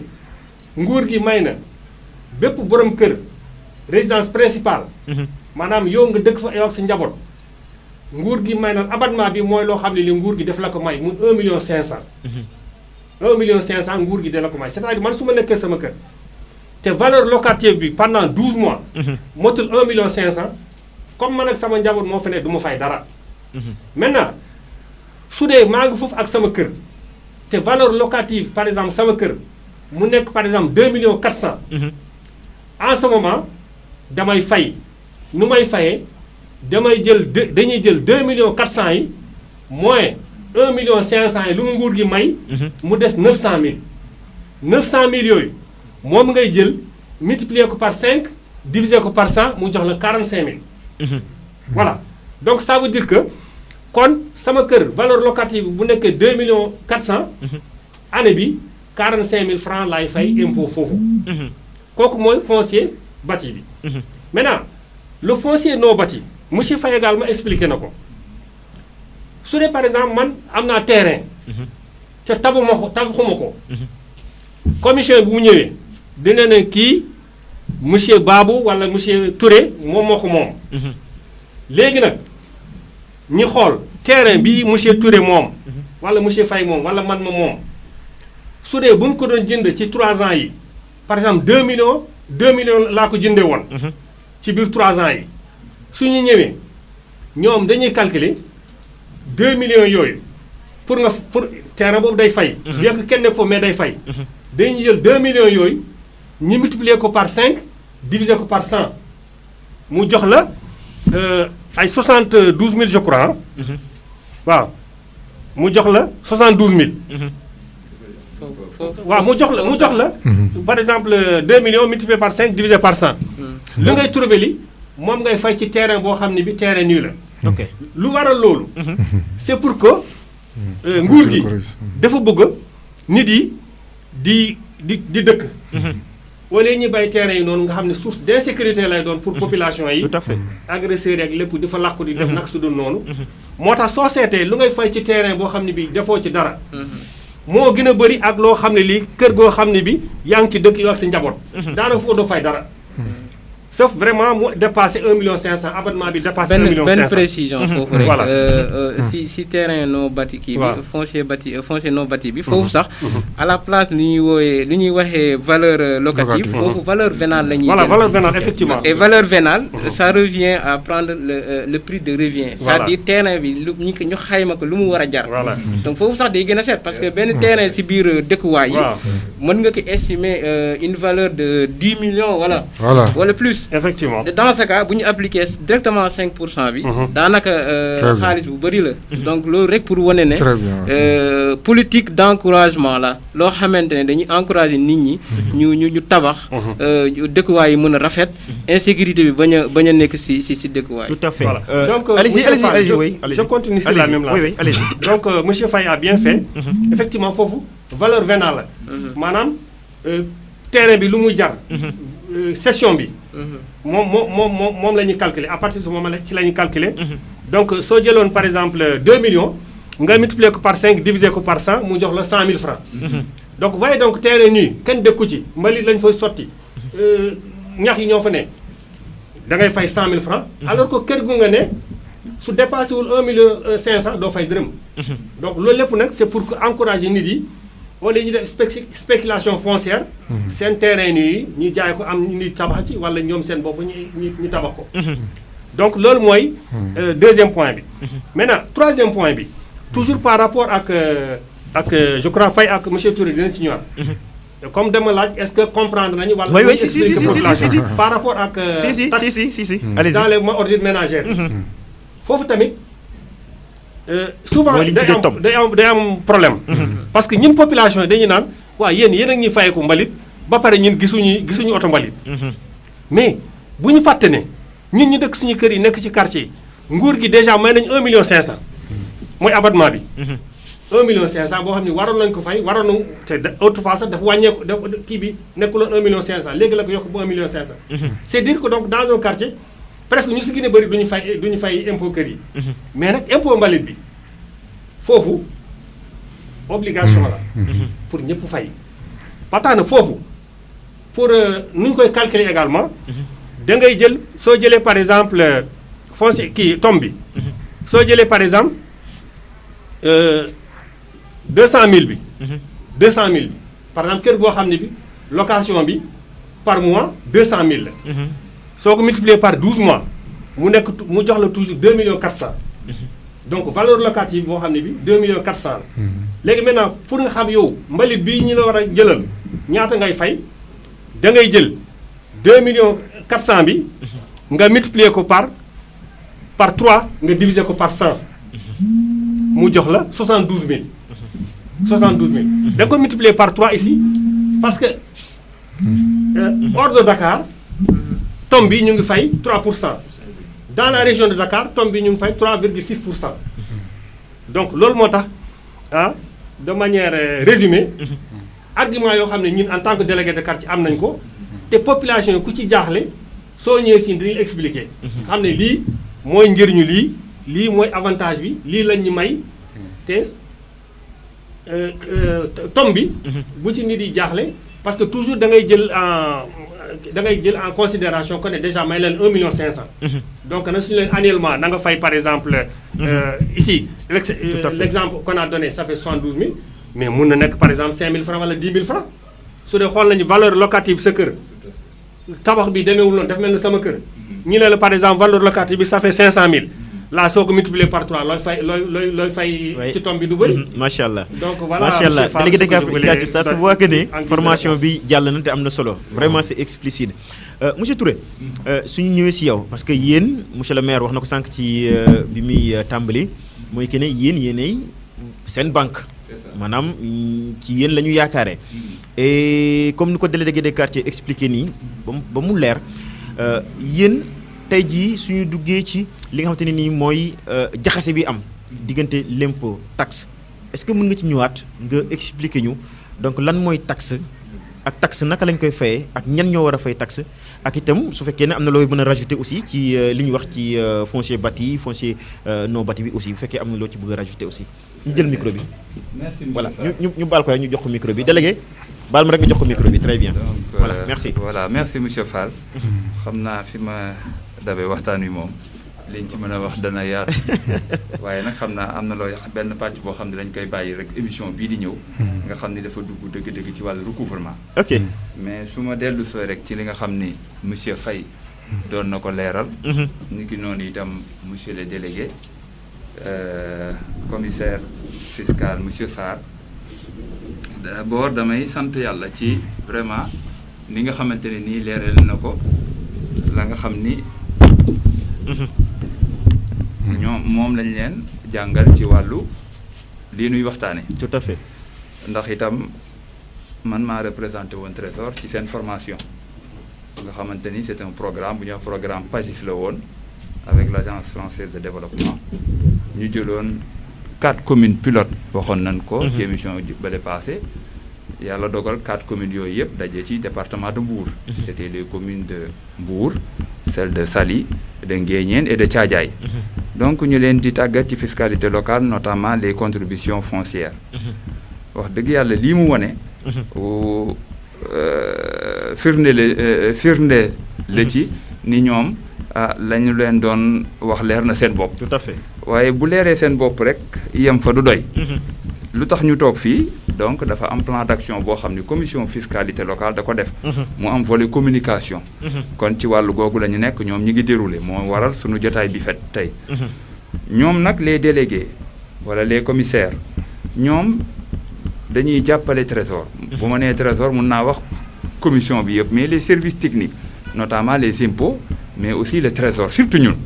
nguur gi may na bépp borom kër résidence principale maanaam yow nga dëkk fa yow ak sa njaboot nguur gi may na abattement bi mooy loo xam ne li nguur gi def la ko may mu 1 500 nguur gi def la ko may c'est-à-dire man su ma nekkee sama kër te valeur locative bi pendant 12 mois motul 1 500 comme man ak sama njaboot moo fa ne du ma fay dara maintenant su dee maa ngi foofu ak sama kër te valeur locative par exemple sama kër mu nekk par exemple 2 400 en ce moment damay fay nu may fayee damay jël dañuy jël 2 400 yi moins 1 500 yi lu mu nguur gi may mu des 900 000 900 000 yooyu moom ngay jël multiplier ko par 5 diviser ko par 100 mu jox la 45 000 voilà donc ça veut dire que kon sama kër valeur locative bu nekkee 2 400 année bi 45 000 francs laay fay impôt foofu kooku mooy foncier bâti bi maintenant le foncier non bâti monsieur Faye également expliqué na ko su dee par exemple man am naa terrain te tabaxuma ko commission bu mu ñëwee dina ne kii monsieur Babou wala monsieur Touré moom moo ko moom léegi nag ñi xool terrain bi monsieur Touré moom wala monsieur Faye moom wala man ma moom su dee bu mu ko doon jënd ci 3 ans yi par exemple 2 millions laa ko jëndee woon ci biir 3 ans yi su ñu ñëwee ñoom dañuy calculer 2 millions yooyu pour terrain boobu day fay bien que kenn nekk foofu mais day fay dañuy jël 2 millions yooyu ñu multiplier ko par 5 diviser ko par 100 mu jox la ay 72 000 je crois waaw mu jox la 72 000. waaw mu jox la par exemple 2 millions multiplié par 5 divisé par 100. li ngay trouvé li moom ngay fay ci terrain boo xam ne bi terrain nu la. ok lu waral loolu. c'est pour que nguur gi dafa bëgg nit yi di dëkk. wala ñu bay terrain yi noonu nga xam ne source d'insécurité lay doon pour population yi. tout à fait agresseurs ak lépp di fa làqu di def nag su dul noonu. moo tax soo seetee lu ngay fay ci terrain boo xam ne bi defoo ci dara. moo gën a bëri ak loo xam ne lii kër goo xam ne bi yaa ngi ci dëkk yoo ak sa njaboot. daanaka foo doo fay dara. sauf vraiment mu dépassé 1 million 500 abonnement bi dépassé 1 million 500 benn précision foofu rek. voilà si terrain non bâti kii bi. foncier non bâti bi. foofu sax à la place li ñuy waxee valeur locative. foofu valeur vénale la ñuy voilà valeur vénale effectivement. et valeur vénale ça revient à prendre le prix de revient. c'est-à-dire terrain bi lu ñu xayma ko lu mu war a jar. voilà donc foofu sax day gën a seet parce que benn terrain si biir dëkkuwaay yi. mën nga ko estimer une valeur de 10 millions wala plus. effectivement dans ce cas bu ñu appliquer directement 5% bi. daanaka xaalis bu bëri la. donc loolu rek pour wane ne. politique d'encouragement la loo xamante ne dañuy encourager nit ñi. ñu tabax. dëkkuwaay yi mën a rafet. insécurité bi bañ a nekk si dëkkuwaay. tout à fait voilà donc allez-y oui je continue sur la même lancée. oui allez-y donc monsieur Faye a bien fait. effectivement foofu valeur vénale la. maanaam terrain bi lu muy jar. session bi. moom la ñuy calculer à partir de ce moment ci la ñuy calculer. donc soo jëloon par exemple 2 millions nga multiplier ko par 5 diviser ko par 100 mu jox la 100 000 francs. donc voyez donc terrain nu kenn dëkku ci mbalit lañ fay sotti ñax yi ñoo fa ne da ngay fay 100 000 francs. alors que kër gu nga ne su dépassé wul 1 million 500 doo fay dërëm. donc loolu lépp nag c'est pour que encourager nit yi. wala ñu def spéculation foncière. seen terrain yi ñu jaay ko am ñu tabax ci wala ñoom seen bopp ñu tabax ko. donc loolu mooy. deuxième point bi. maintenant troisième point bi. toujours par rapport ak je crois Faye ak monsieur Touré dina ci ñëwaat. comme dama laaj est-ce que comprendre nañu. wala oui si par rapport ak. si allez-y dans les ordures ménagères. foofu tamit. souvent day am problème. parce que ñun population yi dañuy naan waaw yéen a ngi ñuy fayeeku mbalit ba pare ñun gisuñu oto mbalit. mais bu ñu fàtte ne ñun ñu dëkk suñu kër yi nekk ci quartier yi nguur gi déjà may nañu 1 million 500 mooy abattement bi. 1 million 500 boo xam ne waroon nañu ko fay waroon nañu te autrefois sax dafa wàññeeku kii bi nekkuloon 1 million 500 léegi la ko yokk ba 1 million 500. c'est dire que donc dans un quartier. presque ñu si gën a bëri duñu fay impôt kër yi. mais nag impôt mbalit bi foofu obligation la. pour ñëpp fay. ba tax na foofu pour nu ñu koy calculer également. da ngay jël soo jëlee par exemple foncier kii tombe bi. soo jëlee par exemple 200000 bi. 200000 bi par exemple kër goo xam ne bi location bi par mois 200000 la. soo ko multiplier par 12 mois mu jox la toujours 2 millions 400. donc valeur locative boo xam ne bi 2 millions 400 la. léegi maintenant pour nga xam yow mbalit bii ñu la war a jëlal ñaata ngay fay da ngay jël 2 millions 400 bi nga multiplier ko par 3 nga diviser ko par 100 mu jox la 72000. 72000 da nga ko multiplier par 3 ici parce que hors de Dakar. tombe bi ñu ngi fay 3%. dans la région de Dakar tombe bi ñu ngi fay 3,6%. donc loolu moo tax de manière résumée. argument yoo xam ne ñun en tant que délégué de quartier am nañ ko. te population yi ku ci jaaxle soo ñëwee si dañuy expliquer. xam ne lii mooy njëriñu lii mooy avantage bi lii lañ ñu may te tombe bi. bu ci nit yi jaaxle parce que toujours da ngay jël en considération que ne déjà may leen 1 million 500. donc nag suñu leen annuellement na nga fay par exemple. ici l'exemple qu'on a donné ça fait 72000 mais mun na nekk par exemple 5000 francs wala 10 000 francs su dee xool nañu valeur locative sa kër tabax bi demeewul noonu daf mel na sama kër ñu ne la par exemple valeur locative bi ça fait 500000 là soo ko multiplier par 3 looy fay ci tombe bi du bëri. macha allah donc voilà macha allah délégué de quartier ça se voit que ne en formation bi jàll na te am na solo vraiment c'est explicite monsieur Touré suñu ñëwee si yow parce que yéen monsieur le maire wax na ko sànq ci bi muy tàmbali mooy que ne yéenay seen banque maanaam ci yéen la ñu yaakaaree et comme ni ko délégué de quartier expliqué nii ba mu leer yéen tey jii suñu duggee ci li nga xamante ne nii mooy jaxase bi am diggante l'impôt taxe est-ce que mën nga ci ñëwaat nga expliquer ñu donc lan mooy taxe ak taxe naka lañ koy fayee ak ñan ñoo war a fay taxe ak itam su fekkee ne am na looy mën a rajouter aussi ci li ñu wax ci foncier bâti foncier non bâti bi aussi bu fekkee am na loo ci bëgg a rajouter aussi ñu jël micro bi. merci voilà ñu baal ko rek ñu jox ko micro bi délégué baal ma rek nga jox ko micro bi très bien. donc voilà merci. voilà merci monsieur Fall. xam naa fi ma dabee waxtaan wi moom liñ ci mën a wax dana yaatu waaye nag xam naa am na loo benn pàcc boo xam ne dañ koy bàyyi rek émission bii di ñëw. nga xam ni dafa dugg dëgg-dëgg ci wàllu recouvrement. ok mais su ma dellu soo rek ci li nga xam ni monsieur Faye doon na ko leeral. ni ki noonu itam monsieur le délégué commissaire fiscal monsieur Sarr. d'abord damay sant yàlla ci vraiment ni nga xamante ne nii leeral na ko la nga xam ni ñoom moom lañ leen jàngal ci wàllu lii nuy waxtaane tout à fait. ndax itam man maa représenté woon Trésor ci seen formation nga xamante ni c'est un programme bu ñuy wax programme PAGIS la woon avec l'agence française de développement ñu jëloon 4 communes pilotes waxoon nañ ko ci émission bale passé yàlla dogal 4 communes yooyu yëpp daje ci département de Mbour c'était les communes de Mbour celle de Saly de Nguéniène et de Thiadiaye donc ñu leen di tàggat ci fiscalité locale notamment les contributions foncières wax dëgg yàlla lii mu wone firnde la ci ni ñoom lañu leen doon wax leer na seen bopp tout à fait. waaye bu leeree seen bopp rek yem fa du doy lu tax ñu toog fii donc dafa am plan d'action boo xam ni commission fiscalité locale da ko def mu am volet communication kon ci wàllu googu la ñu nekk ñoom ñi ngi déroulé moo waral suñu jotaay bi fet tey ñoom nag les délégués wala les commissaires ñoom dañuy jàppale trésor bu ma nee trésor mun naa wax commission bi yëpp mais les services techniques notamment les impôts mais aussi le trésor surtout ñun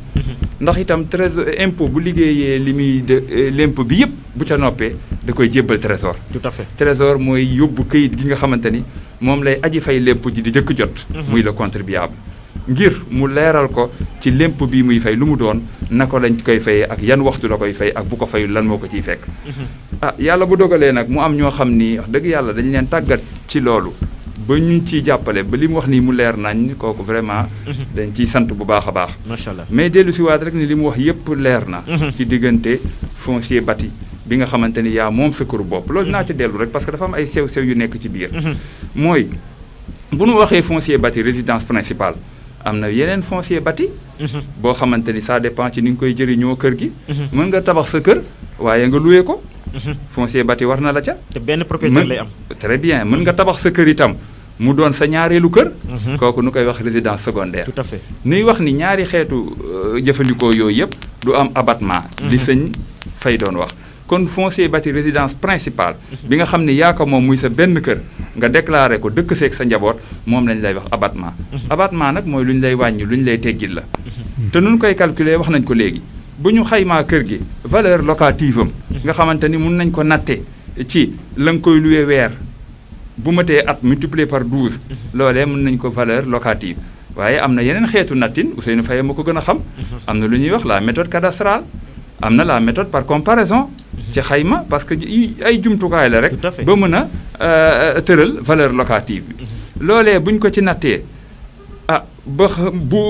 ndax itam trésor impôt bu liggéeyee li muy de l'impôt bi yëpp bu ca noppee da koy jébbal trésor tout à fait. trésor mooy yóbbu këyit gi nga xamante ni moom lay aji fay lépp ji di jëkk jot muy le contribuable ngir mu leeral ko ci l'impôt bi muy fay lu mu doon naka lañ koy fayee ak yan waxtu la koy fay ak bu ko fayul lan moo ko ciy fekk yàlla bu dogalee nag mu am ñoo xam ni wax dëgg yàlla dañ leen tàggat ci loolu ba ñu ciy jàppale ba li mu wax nii mu leer nañ kooku vraiment dañ ciy sant bu baax a baax macha allah mais dellu si waat rek ni li mu wax yépp leer na ci diggante foncier bâti bi nga xamante ni yaa moom sa këru bopp loolu naa ci dellu rek parce que dafa am ay sew-sew yu nekk ci biir mooy bu nu waxee foncier bâti résidence principale am na yeneen foncier bâti boo xamante ni ça dépend ci ni nga koy jëriñoo kër gi mën nga tabax sa kër waaye nga loué ko foncier bâti war na la ca te benn propriétaire lay am très bien mën nga tabax sa kër itam mu doon sa ñaareelu kër kooku nu koy wax résidence secondaire tout à fait. nuy wax ni ñaari xeetu jëfandikoo yooyu yëpp du am abattement li sëñ Fay doon wax kon foncier bâti résidence principale bi nga xam ne yaa ko moom muy sa benn kër nga déclaré ko dëkk seeg sa njaboot moom lañ lay wax abattement abattement nag mooy lu ñu lay wàññi lu ñu lay teggil la te nun koy calculer wax nañ ko léegi bu ñu xaymaa kër gi valeur locative am nga xamante ni mun nañ ko natte ci la nga koy loué weer bu matee at multiplié par 12 loolee mën nañ ko valeur locative waaye am na yeneen xeetu nattin Ousseynou Faye ma ko gën a xam am na lu ñuy wax la méthode cadastrale am na la méthode par comparaison ci xayma parce que ay jumtukaay la rek ba mën a tëral valeur locative bi loolee buñ ko ci nattee ba bu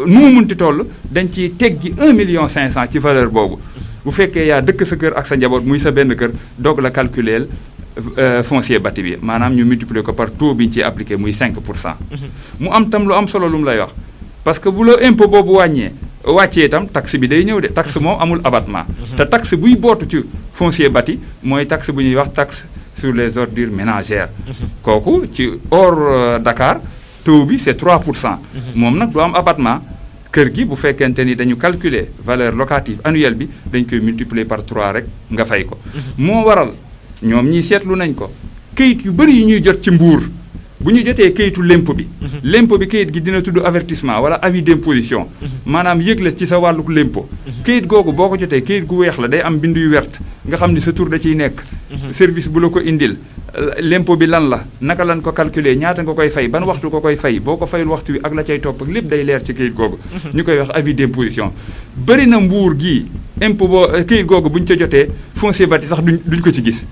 nu mu munti toll dañ ci teggi 1,5 million ci valeur boobu bu fekkee yaa dëkk sa kër ak sa njaboot muy sa benn kër doog la calculer foncier bâti bi maanaam ñu multiplier ko par taux bi ñu ciy appliqué muy 5%. mu am tam lu am solo lu mu lay wax parce que bu la impôt boobu wàccee itam taxe bi day ñëw de taxe moom amul abattement te taxe buy bootu ci foncier bâti mooy taxe bu ñuy wax taxe sur les ordures ménagères kooku ci hors Dakar taux bi c'est 3%. moom nag du am abattement kër gi bu fekkente ni dañu calculer valeur locative annuelle bi dañ koy multiplier par 3 rek nga fay ko. moo waral ñoom ñii seetlu nañ ko kayit yu bëri yi ñuy jot ci Mbour bu ñu jotee kayitu lempo bi. lempo bi kayit gi dina tudd avertissement wala avis d'imposition. maanaam yëgle ci sa wàllu lempo. kayit googu boo ko jotee kayit gu weex la day am bind yu wert nga xam ni sa tur da ciy nekk. service bu la ko indil lempo bi lan la naka lan ko calculer ñaata nga koy fay ban waxtu ko koy fay boo ko fayul waxtu wi ak la cay topp ak lépp day leer ci kayit googu. ñu koy wax avis d'imposition. bëri na Mbour gii impôt boo kayit googu bu ñu ca jotee foncier bâti sax duñ ko ci gis.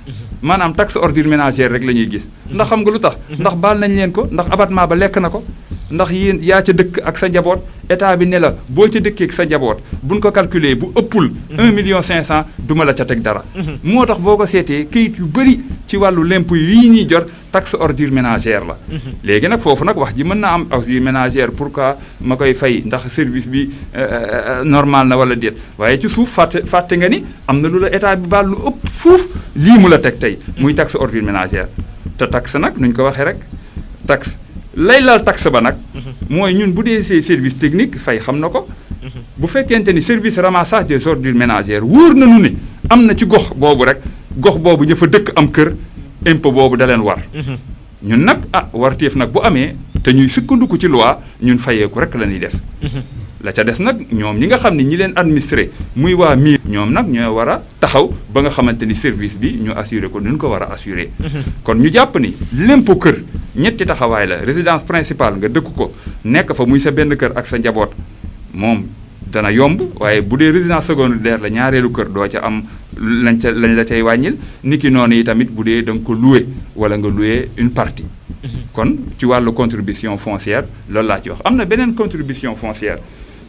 maanaam taxe ordure ménagère rek la ñuy gis ndax xam nga lu tax ndax baal nañ leen ko ndax abattement ba lekk na ko ndax yéen yaa ca dëkk ak sa njaboot état bi ne la boo ca dëkkee ak sa njaboot buñ ko calculer bu ëppul 1,5 million duma la ca teg dara moo tax boo ko seetee kayit yu bëri ci wàllu lempo yi ñuy jot taxe ordure ménagère la léegi nag foofu nag wax ji mën naa am ordure ménagère pourquoi ma koy fay ndax service bi normal na wala déet waaye ci suuf fàtte nga ni am na lu la état bi baal lu ëpp fuuf lii mu la teg tey muy taxe ordure ménagère te taxe nag nuñ ko waxee rek taxe lay laal taxe ba nag mooy ñun bu dee service technique fay xam na ko bu fekkente ni service ramassage des ordures ménagères wóor nañu ne am na ci gox boobu rek gox boobu ña fa dëkk am kër impôt boobu da leen war ñun nag warteef nag bu amee te ñuy sukkandiku ci loi ñun fayeeku rek la ñuy def la ca des nag ñoom ñi nga xam ne ñi leen administré muy waa miir ñoom nag ñooy war a taxaw ba nga xamante ni service bi ñu assuré ko ni ñu ko war a assuré kon ñu jàpp ni l'impôt kër ñetti taxawaay la résidence principale nga dëkk ko nekk fa muy sa benn kër ak sa njaboot moom dana yomb waaye bu dee résidence secondaire la ñaareelu kër doo ca am lañ la cay wàññil niki noonu yi tamit bu dee da nga ko loué wala nga loué une partie kon ci wàllu contribution foncière loolu laa ci wax am na beneen contribution foncière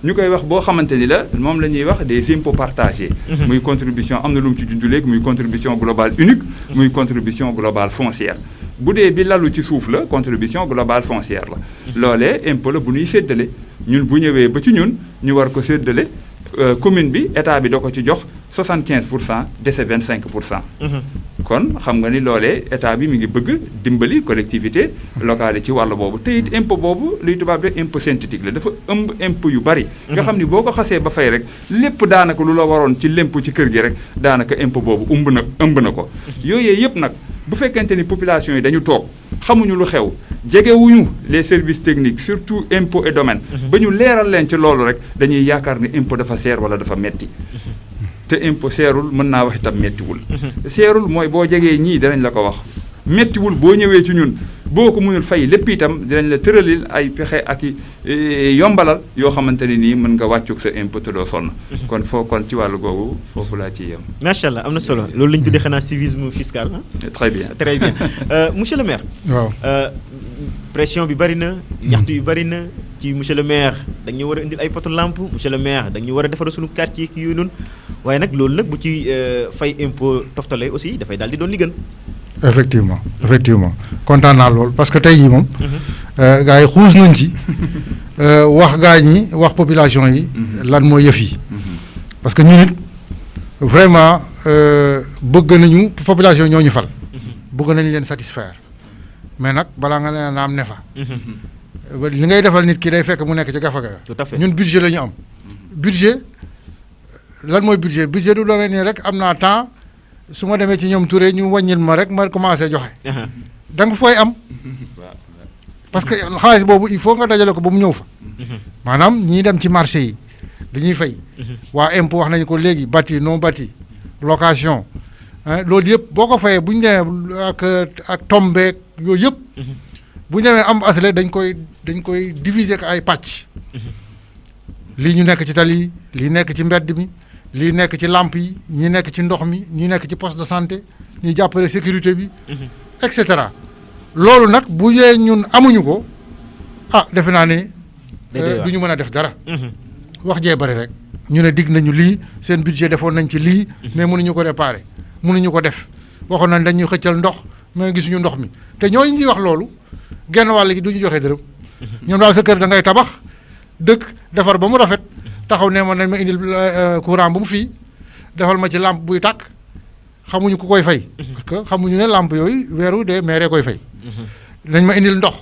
ñu koy wax boo xamante ni la moom la ñuy wax des impôts partagés muy contribution am na lu mu ci junj léegi muy contribution globale unique muy contribution globale foncière bu dee bi lalu ci suuf la contribution globale foncière la loolee impôt la bu ñuy séddale ñun bu ñëwee ba ci ñun ñu war ko séddale commune bi état bi da ko ci jox 75% dese 25%. kon xam nga ni loolee état bi mi ngi bëgg dimbali collectivité locale yi ci wàll boobu te it impôt boobu luy tubaab de impôt synthétique la dafa ëmb impôt yu bari. nga xam ni boo ko xasee ba fay rek lépp daanaka lu la waroon ci l'impôt ci kër gi rek daanaka impôt boobu ëmb na ko. yooyu yëpp nag bu fekkente ni population yi dañu toog xamuñu lu xew jegewuñu les services techniques surtout impôt et domaine. ba ñu leeral leen ci loolu rek dañuy yaakaar ni impôt dafa seer wala dafa metti te impôt seerul mën naa wax itam mettiwul. seerul mooy boo jegee ñii dinañ la ko wax mettiwul boo ñëwee ci ñun boo ko mënul fay lépp itam dinañ la tëralil ay pexe ak yombalal yoo xamante ne nii mën nga wàccug sa impôt te doo sonn. kon kon ci wàllu googu foofu laa ciy yem. macha allah am na solo loolu la ñu tuddee xanaa civisme fiscal ah. très bien très bien monsieur le maire. waaw pression bi bari na. ñaxtu yu bari na ci monsieur le maire dañu war a indil ay poto lampe monsieur le maire dañu war a defar suñu quartier ki yooyu noonu waaye nag loolu nag bu ci fay impôt toftale aussi dafay daal di doon li gën. effectivement kontaan naa lool parce que tey jii moom. gars yi xuus nañ ci wax gaa ñi wax population yi. lan moo yëf yi. parce que ñun it vraiment bëgg nañu population ñoo ñu fal. bëgg nañu leen satisfaire mais nag balaa nga ne naam ne fa. li ngay defal nit ki day fekk mu nekk ci gafaga. tout à fait ñun budget la ñu am. budget lan mooy budget du doge nii rek am naa temps su ma demee ci ñoom Touré ñu wàññil ma rek ma commencé joxe. da nga fooy am. parce que xaalis boobu il faut nga dajale ko ba mu ñëw fa. maanaam ñii dem ci marché yi dañuy fay. waa impôt wax nañu ko léegi bâti non bâti location loolu yëpp boo ko fayee bu ñu demee ak tombeek yooyu yëpp. bu ñu demee am asile dañ koy diviser ko ay pàcc. lii ñu nekk ci tali lii nekk ci mbedd mi lii nekk ci lampe yi ñi nekk ci ndox mi ñi nekk ci poste de santé ñi jàppale sécurité bi. et cetera loolu nag bu dee ñun amuñu ko defe naa ne. du ñu mën a def dara. wax jee bari rek ñu ne digg nañu lii seen budget defoon nañ ci lii mais mënuñu ko réparer mënuñu ko def waxoon nañ dañuy xëccal ndox mais gisuñu ndox mi te ñooñu ñuy wax loolu genn wàll gi du ñu joxe dërëm. ñoom daal sa kër da ngay tabax dëkk defar ba mu rafet taxaw ne ma nañ ma indil courant bu mu fii defal ma ci lampe buy tàkk xamuñu ku koy fay. parce que xamuñu ne lampe yooyu weeru de maire koy fay. nañ ma indil ndox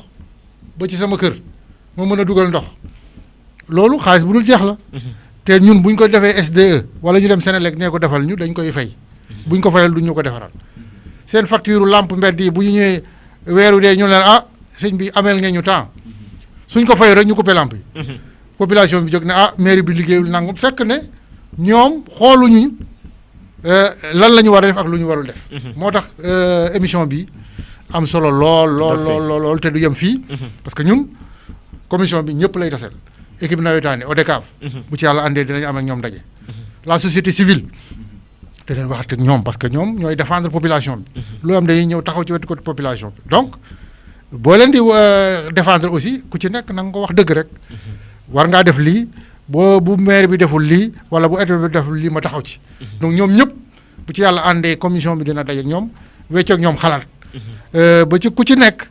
ba ci sama kër ma mën a dugal ndox loolu xaalis bu dul jeex la. te ñun bu ñu ko defee SDE wala ñu dem Senelec nee ko defal ñu dañ koy fay. bu ñu ko fayal duñ ñu ko defaral. seen facture lampe mbedd yi bu ñu ñëwee weeru dee ñu leen sëñ bi ameel ngeen ñu temps suñ ko fayee rek ñu coupé lampe yi. population bi jóg ne mairie bi liggéeyul nangam fekk ne ñoom xooluñu lan la ñu war a def ak lu ñu warul def. moo tax émission bi am solo lool te du yem fii. parce que ñun commission bi ñëpp lay taseel. équipe nawetaani ODCAV. bu ci yàlla àndee dinañ am ak ñoom daje. la société civile. dinañ waxat ak ñoom parce que ñoom ñooy défendre population bi. loo am dañuy ñëw taxaw ci wetu côté population bi donc boo leen di défendre aussi ku ci nekk na nga ko wax dëgg rek. war ngaa def lii bu maire bi deful lii wala bu état bi deful lii ma taxaw ci. donc ñoom ñëpp bu ci yàlla àndee commission bi dina daje ak ñoom weccoog ñoom xalaat. ba ci ku ci nekk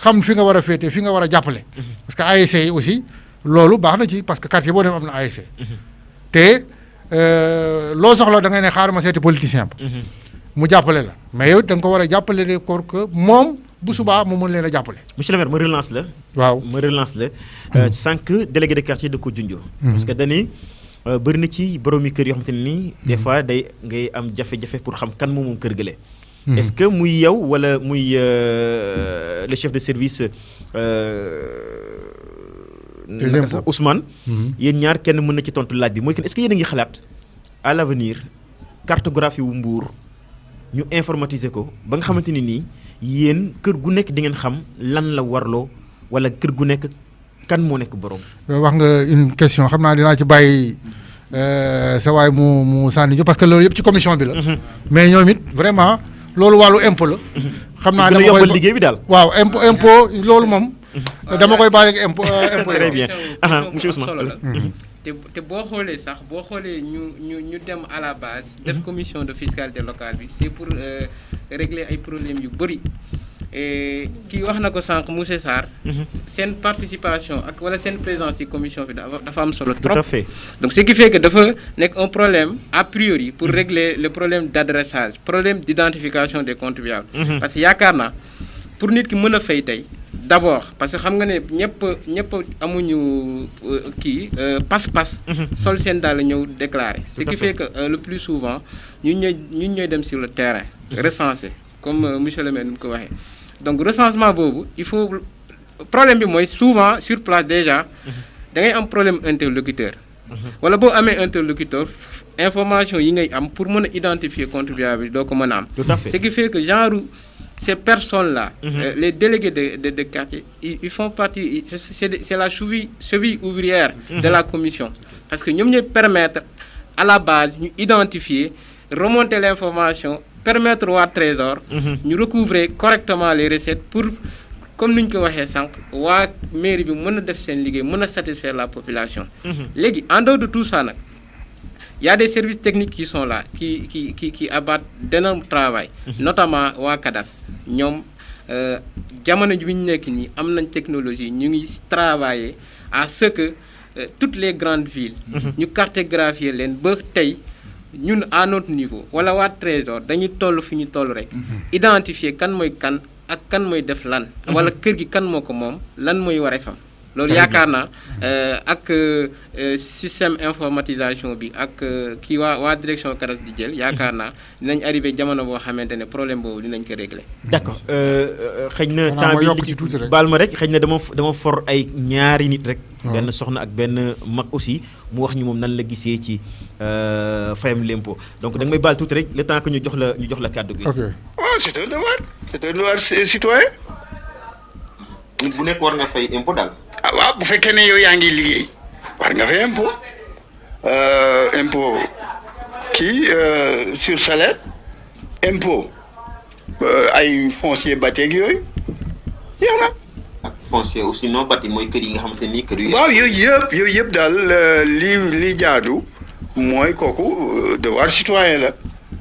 xam fi nga war a féete fi nga war a jàppale. parce que ASC yi aussi loolu baax na ci parce que quartier boo dem am na ASC. te loo soxla da ngay ne xaaral ma seeti politicien ba. mu jàppale la mais yow da nga ko war a jàppale de koor que moom bu subaa mu mën leen a jàppale. monsieur le maire ma relance la. waaw ma relance la. sànq délégué de quartier da ko junjoo. parce que dañuy bëri na ci boroomi kër yoo xamante ne nii. des fois ngay am jafe-jafe pour xam kan moom kër gële. est-ce que muy yow wala muy le chef de service. Ousmane. yéen ñaar kenn mën na ci tontu laaj bi mooy que est-ce que yéen a ngi xalaat à l'avenir cartographie wu Mbour ñu informatiser ko ba nga xamante ni nii yéen kër gu nekk di ngeen xam lan la warloo wala kër gu nekk kan moo nekk borom. wax nga une question xam naa dinaa ci bàyyi sa waay mu sànni ñu parce que loolu yëpp ci commission bi la. mais ñoom it vraiment loolu wàllu impôt la. xam naa dama koy yombal liggéey bi daal. waaw impôt loolu moom. dama koy baale ak impôt. très bien monsieur Ousmane. te boo xoolee sax boo xoolee ñu dem à la base. def commission de fiscalité locale bi c'est pour régler ay problèmes yu bëri. kii wax na ko sànq monsieur Sarr. seen participation ak wala seen présence ci commission bi dafa am solo trop. tout à fait. donc ce qui fait que dafa nekk un problème a priori pour régler le problème d'adressage problème d'identification des contribuables. parce que yaakaar naa pour nit ki mën a fay tey. d'abord parce que xam nga ne ñëpp amuñu pas-pas. sol seen daal ñëw déclarer. ce qui fait que le plus souvent ñun ñooy dem sur le terrain. recenser comme monsieur le maire ni mu ko waxee. donc recensement boobu il faut problème bi mooy souvent sur place déjà da ngay am problème interlocuteur. wala boo amee interlocuteur information yi ngay am pour mën a identifier contribuable bi doo ko mën a am. tout à fait. ce qui fait que genre ces personnes-là, les délégués de quartier, ils font partie, c'est la cheville ouvrière de la commission. Parce que nous permettre à la base, nous identifier, remonter l'information, permettre au trésor, nous recouvrer correctement les recettes pour, comme nous l'avons dit, la mairie peut satisfaire la population. En dehors de tout ça, il y a des services techniques qui sont là, qui abattent d'énormes travail, notamment au CADAS. Nous avons une technologie, nous travaillons à ce que toutes les grandes villes, nous cartographions les nous à notre niveau. Voilà, au trésor, nous identifier kan moy kan ak kan moy def lan wala kër gi kan moko mom lan moy waré fam. loolu yaakaar naa ak système informatisation bi ak kii waa direction CADAS di jël yaakaar naa dinañ arrivé jamono boo xamante ne problème boobu dinañ ko régler. d'accord xëy na temps bi li ci baal ma rek xëy na dama for ay ñaari nit rek. benn soxna ak benn mag aussi mu wax ñu moom nan la gisee ci fayam l'impôt donc da nga may baal tuuti rek le temps que ñu jox la kàddu gi. ok c'est un devoir citoyen. nit bu nekk war nga fay impôt daal. waaw bu fekkee ne yow yaa ngi liggéey war nga fay impôt impôt sur salaire impôt ay foncier bâti ak yooyu jeex na. ak foncier aussi non bâti mooy kër yi nga xamante ni kër yu. waaw yooyu yëpp daal li jaadu mooy kooku devoir citoyen la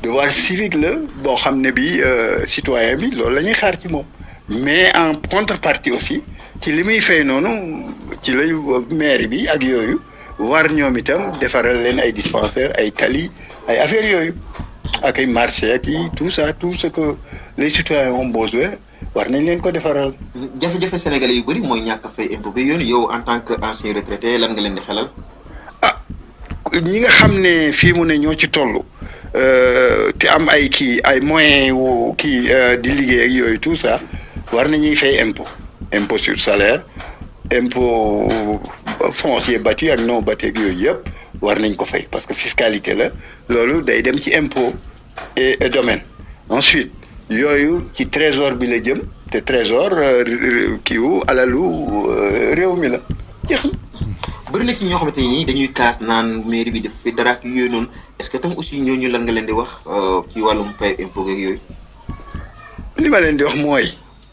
devoir civique la boo xam ne bi citoyen bi loolu la ñuy xaar ci moom mais en contrepartie aussi. ci li muy fay noonu ci lay maire bi ak yooyu war ñoom itam defaral leen ay dispensaires ay tali ay affaires yooyu ak ay marché ak yi tout ça tout ce que les citoyens ont besoin war nañ leen ko defaral. jafe-jafe sénégalais yu bëri mooy ñàkk a fay impôt bi yow en tant que ancien retraité lan nga leen di xelal. ñi nga xam ne fii mu ne ñoo ci toll te am ay moyens wu di liggéey ak yooyu tout ça war nañuy fay impôt sur salaire impôt foncier bâti ak non bâti ak yooyu yëpp war nañ ko fay parce que fiscalité la loolu day dem ci impôt et domaine. Ensuite yooyu ci trésor bi la jëm te trésor kiiwu alalu réew mi la jeex na. bëri na ci ñoo xamante ni dañuy kaas naan mairie bi def fi dara ak yooyu noonu est-ce que tam aussi ñooñu lan nga leen di wax ci wàllum fay impôt ak yooyu. li ma leen di wax mooy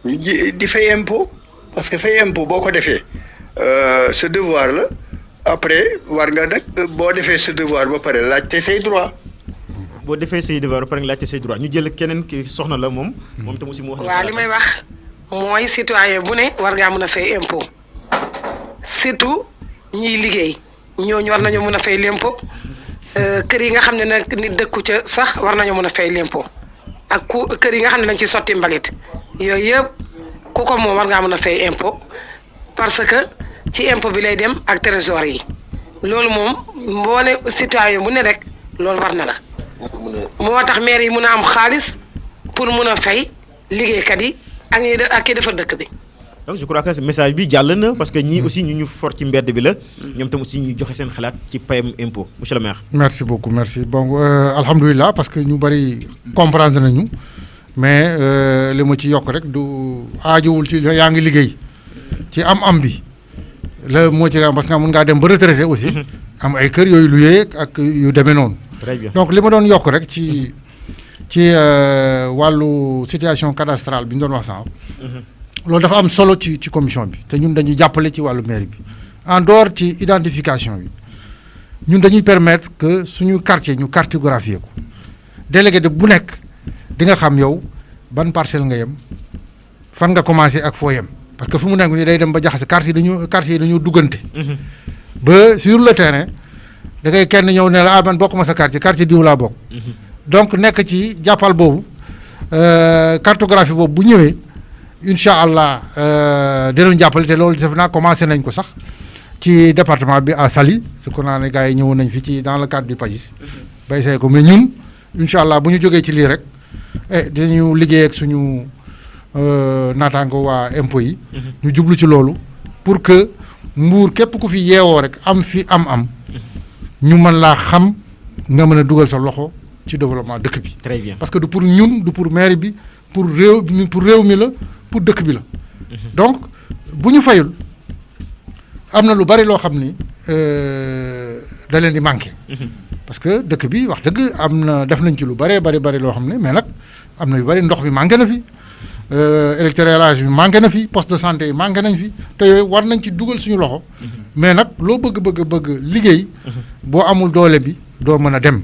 ñu di fay impôt parce que fay impôt boo ko defee sa devoir la après war nga nag boo defee sa devoir ba pare laajte say droit. boo defee say devoir ba pare nga laajte say droit ñu jël keneen ki soxna la moom tam aussi mu wax. waaw li may wax mooy citoyen bu ne war ngaa mën a fay impôt surtout. ñiy liggéey ñooñu war nañoo mën a fay l'impôt kër yi nga xam ne nag nit dëkku ca sax war nañoo mën a fay l'impôt ak kër yi nga xam ne dañ ci sotti mbalit yooyu yëpp ku ko moom war ngaa mën a fay impôt parce que ci impôt bi lay dem ak trésor yi loolu moom mboole citoyen bu ne rek loolu war na la moo tax maire yi mën a am xaalis pour mën a fay liggéeykat yi ak ki defar dëkk bi. donc je crois que message bi jàll na parce que ñii aussi ñu for ci mbedd bi la ñoom tam aussi ñu joxe seen xalaat ci payam impôt monsieur le maire. merci beaucoup merci bon alhamdulilah parce que ñu bëri comprendre nañu mais li ma ci yokk rek du aajowul ci yaa ngi liggéey ci am bi la moo ci parce que mun ngaa dem ba retraité aussi. am ay kër yooyu luyee ak yu demee noonu. très bien donc li ma doon yokk rek ci wàllu situation cadastrale bi ñu doon wax sànq. loolu dafa am solo ci commission bi te ñun dañuy jàppale ci wàllu mairie bi en dehors ci identification bi ñun dañuy permettre que suñu quartier ñu cartographier ko délégué de bu nekk di nga xam yow ban parcelle nga yem fan nga commencé ak foo yem parce que fu mu nekk nii day dem ba jaxase quartier yi dañoo duggante. ba sur le terrain da ngay kenn ñëw ne la man bokk ma sa quartier diw laa bokk. donc nekk ci jàppal boobu cartographie boobu bu ñëwee. incha allah dinañ jàppale te loolu def naa commencé nañ ko sax ci département bi à Saly su ko naa ne gars yi ñëwoon nañ fi ci dans le cadre du PAGIS bay say ko mais ñun incha allah bu ñu jógee ci lii rek dinañu liggéey ak suñu naataango waa impôt yi ñu jublu ci loolu pour que Mbour képp ku fi yeewoo rek am fi am ñu mën laa xam nga mën a dugal sa loxo ci développement dëkk bi. très bien parce que du pour ñun du pour mairie bi pour réew mi la pour dëkk bi la donc bu ñu fayul am na lu bari loo xam ni da leen di manqué parce que dëkk bi wax dëgg am na def nañ ci lu bari loo xam ne mais nag am na yu bari ndox bi manqué na fi électricité bi manqué na fi poste de santé yi manqué nañ fi te yooyu war nañ ci dugal suñu loxo mais nag loo bëgg liggéey boo amul doole bi doo mën a dem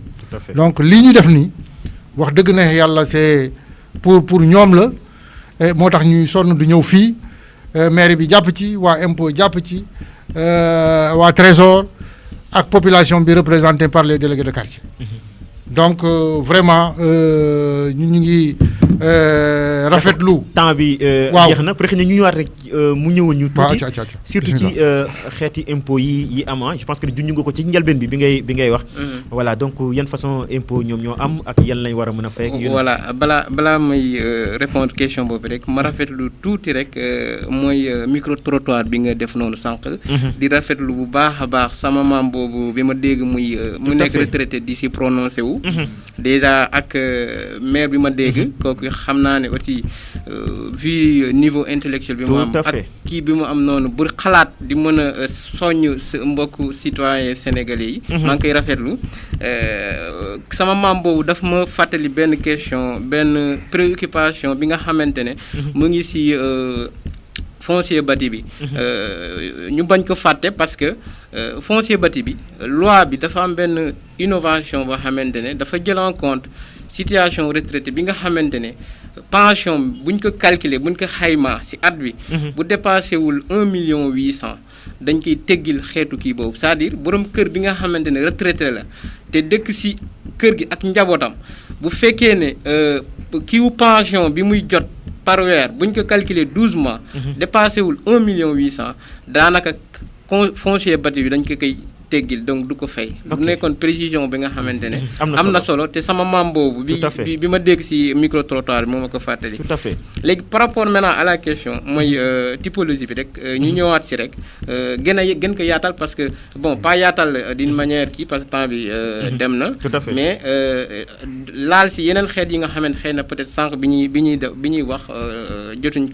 donc lii ñu def nii wax dëgg na yàlla c'est pour ñoom la moo tax ñuy sonn du ñëw fii maire bi jàpp ci waa impôt jàpp ci waa trésor ak population bi représentée par les délégués de quartier donc vraiment ñu ngi rafetlu. temps bi. waaw jeex na peut-être ñu ñëwaat rek mu ñëwoon ñu. tuuti surtout ci xeeti impôt yi am je pense que junj nga ko ci njëlbeen bi bi ngay wax. voilà donc yan façon impôt ñoom ñoo am ak yan lañ war a mën a fay. voilà balaa may répondre question boobu rek ma rafetlu tuuti rek mooy micro trottoir bi nga def noonu sànq. di rafetlu bu baax a baax sama maam boobu bi ma dégg muy. mu nekk retraité di si prononcé wu. déjà ak maire bi ma dégg. kooku xam naa ne aussi vu niveau intellectuel bi mu am ak kii bi mu am noonu bu xalaat di mën a soññ mbokku citoyen sénégalais yi maa ngi koy rafetlu sama maam boobu daf ma fàttali benn question benn préoccupation bi nga xamante ne mu ngi si foncier bâti bi ñu bañ ko fàtte parce que foncier bâti bi loi bi dafa am benn innovation boo xamante ne dafa jël en compte situation retraité bi nga xamante ne pension buñ ko calculer buñ ko xaymaa ci at bi bu dépassé wul 1,8 million dañ koy teggil xeetu kii boobu c'est-à-dire borom kër bi nga xamante ne retraité la te dëkk ci kër gi ak njabootam bu fekkee ne kiiwu pension bi muy jot par weer bu ñu ko calculer 12 mois. dépassé wul 1 million 800 daanaka foncier bâti bi dañ ko koy teggil donc du ko fay. Ok. bu nekkoon précision bi nga xamante ne. am na am na solo te sama maam boobu. Tout à fait. bi ma dégg ci micro trottoir bi moo ma ko fàttali. tout à fait. léegi par rapport maintenant à la question mooy typologie bi rek ñu ñëwaat ci rek gën ko yaatal parce que bon pas yaatal d'une manière kii parce que temps bi dem na. Tout à fait. mais laal ci yeneen xeet yi nga xamante xëy na peut-être sànq bi ñuy wax jotuñ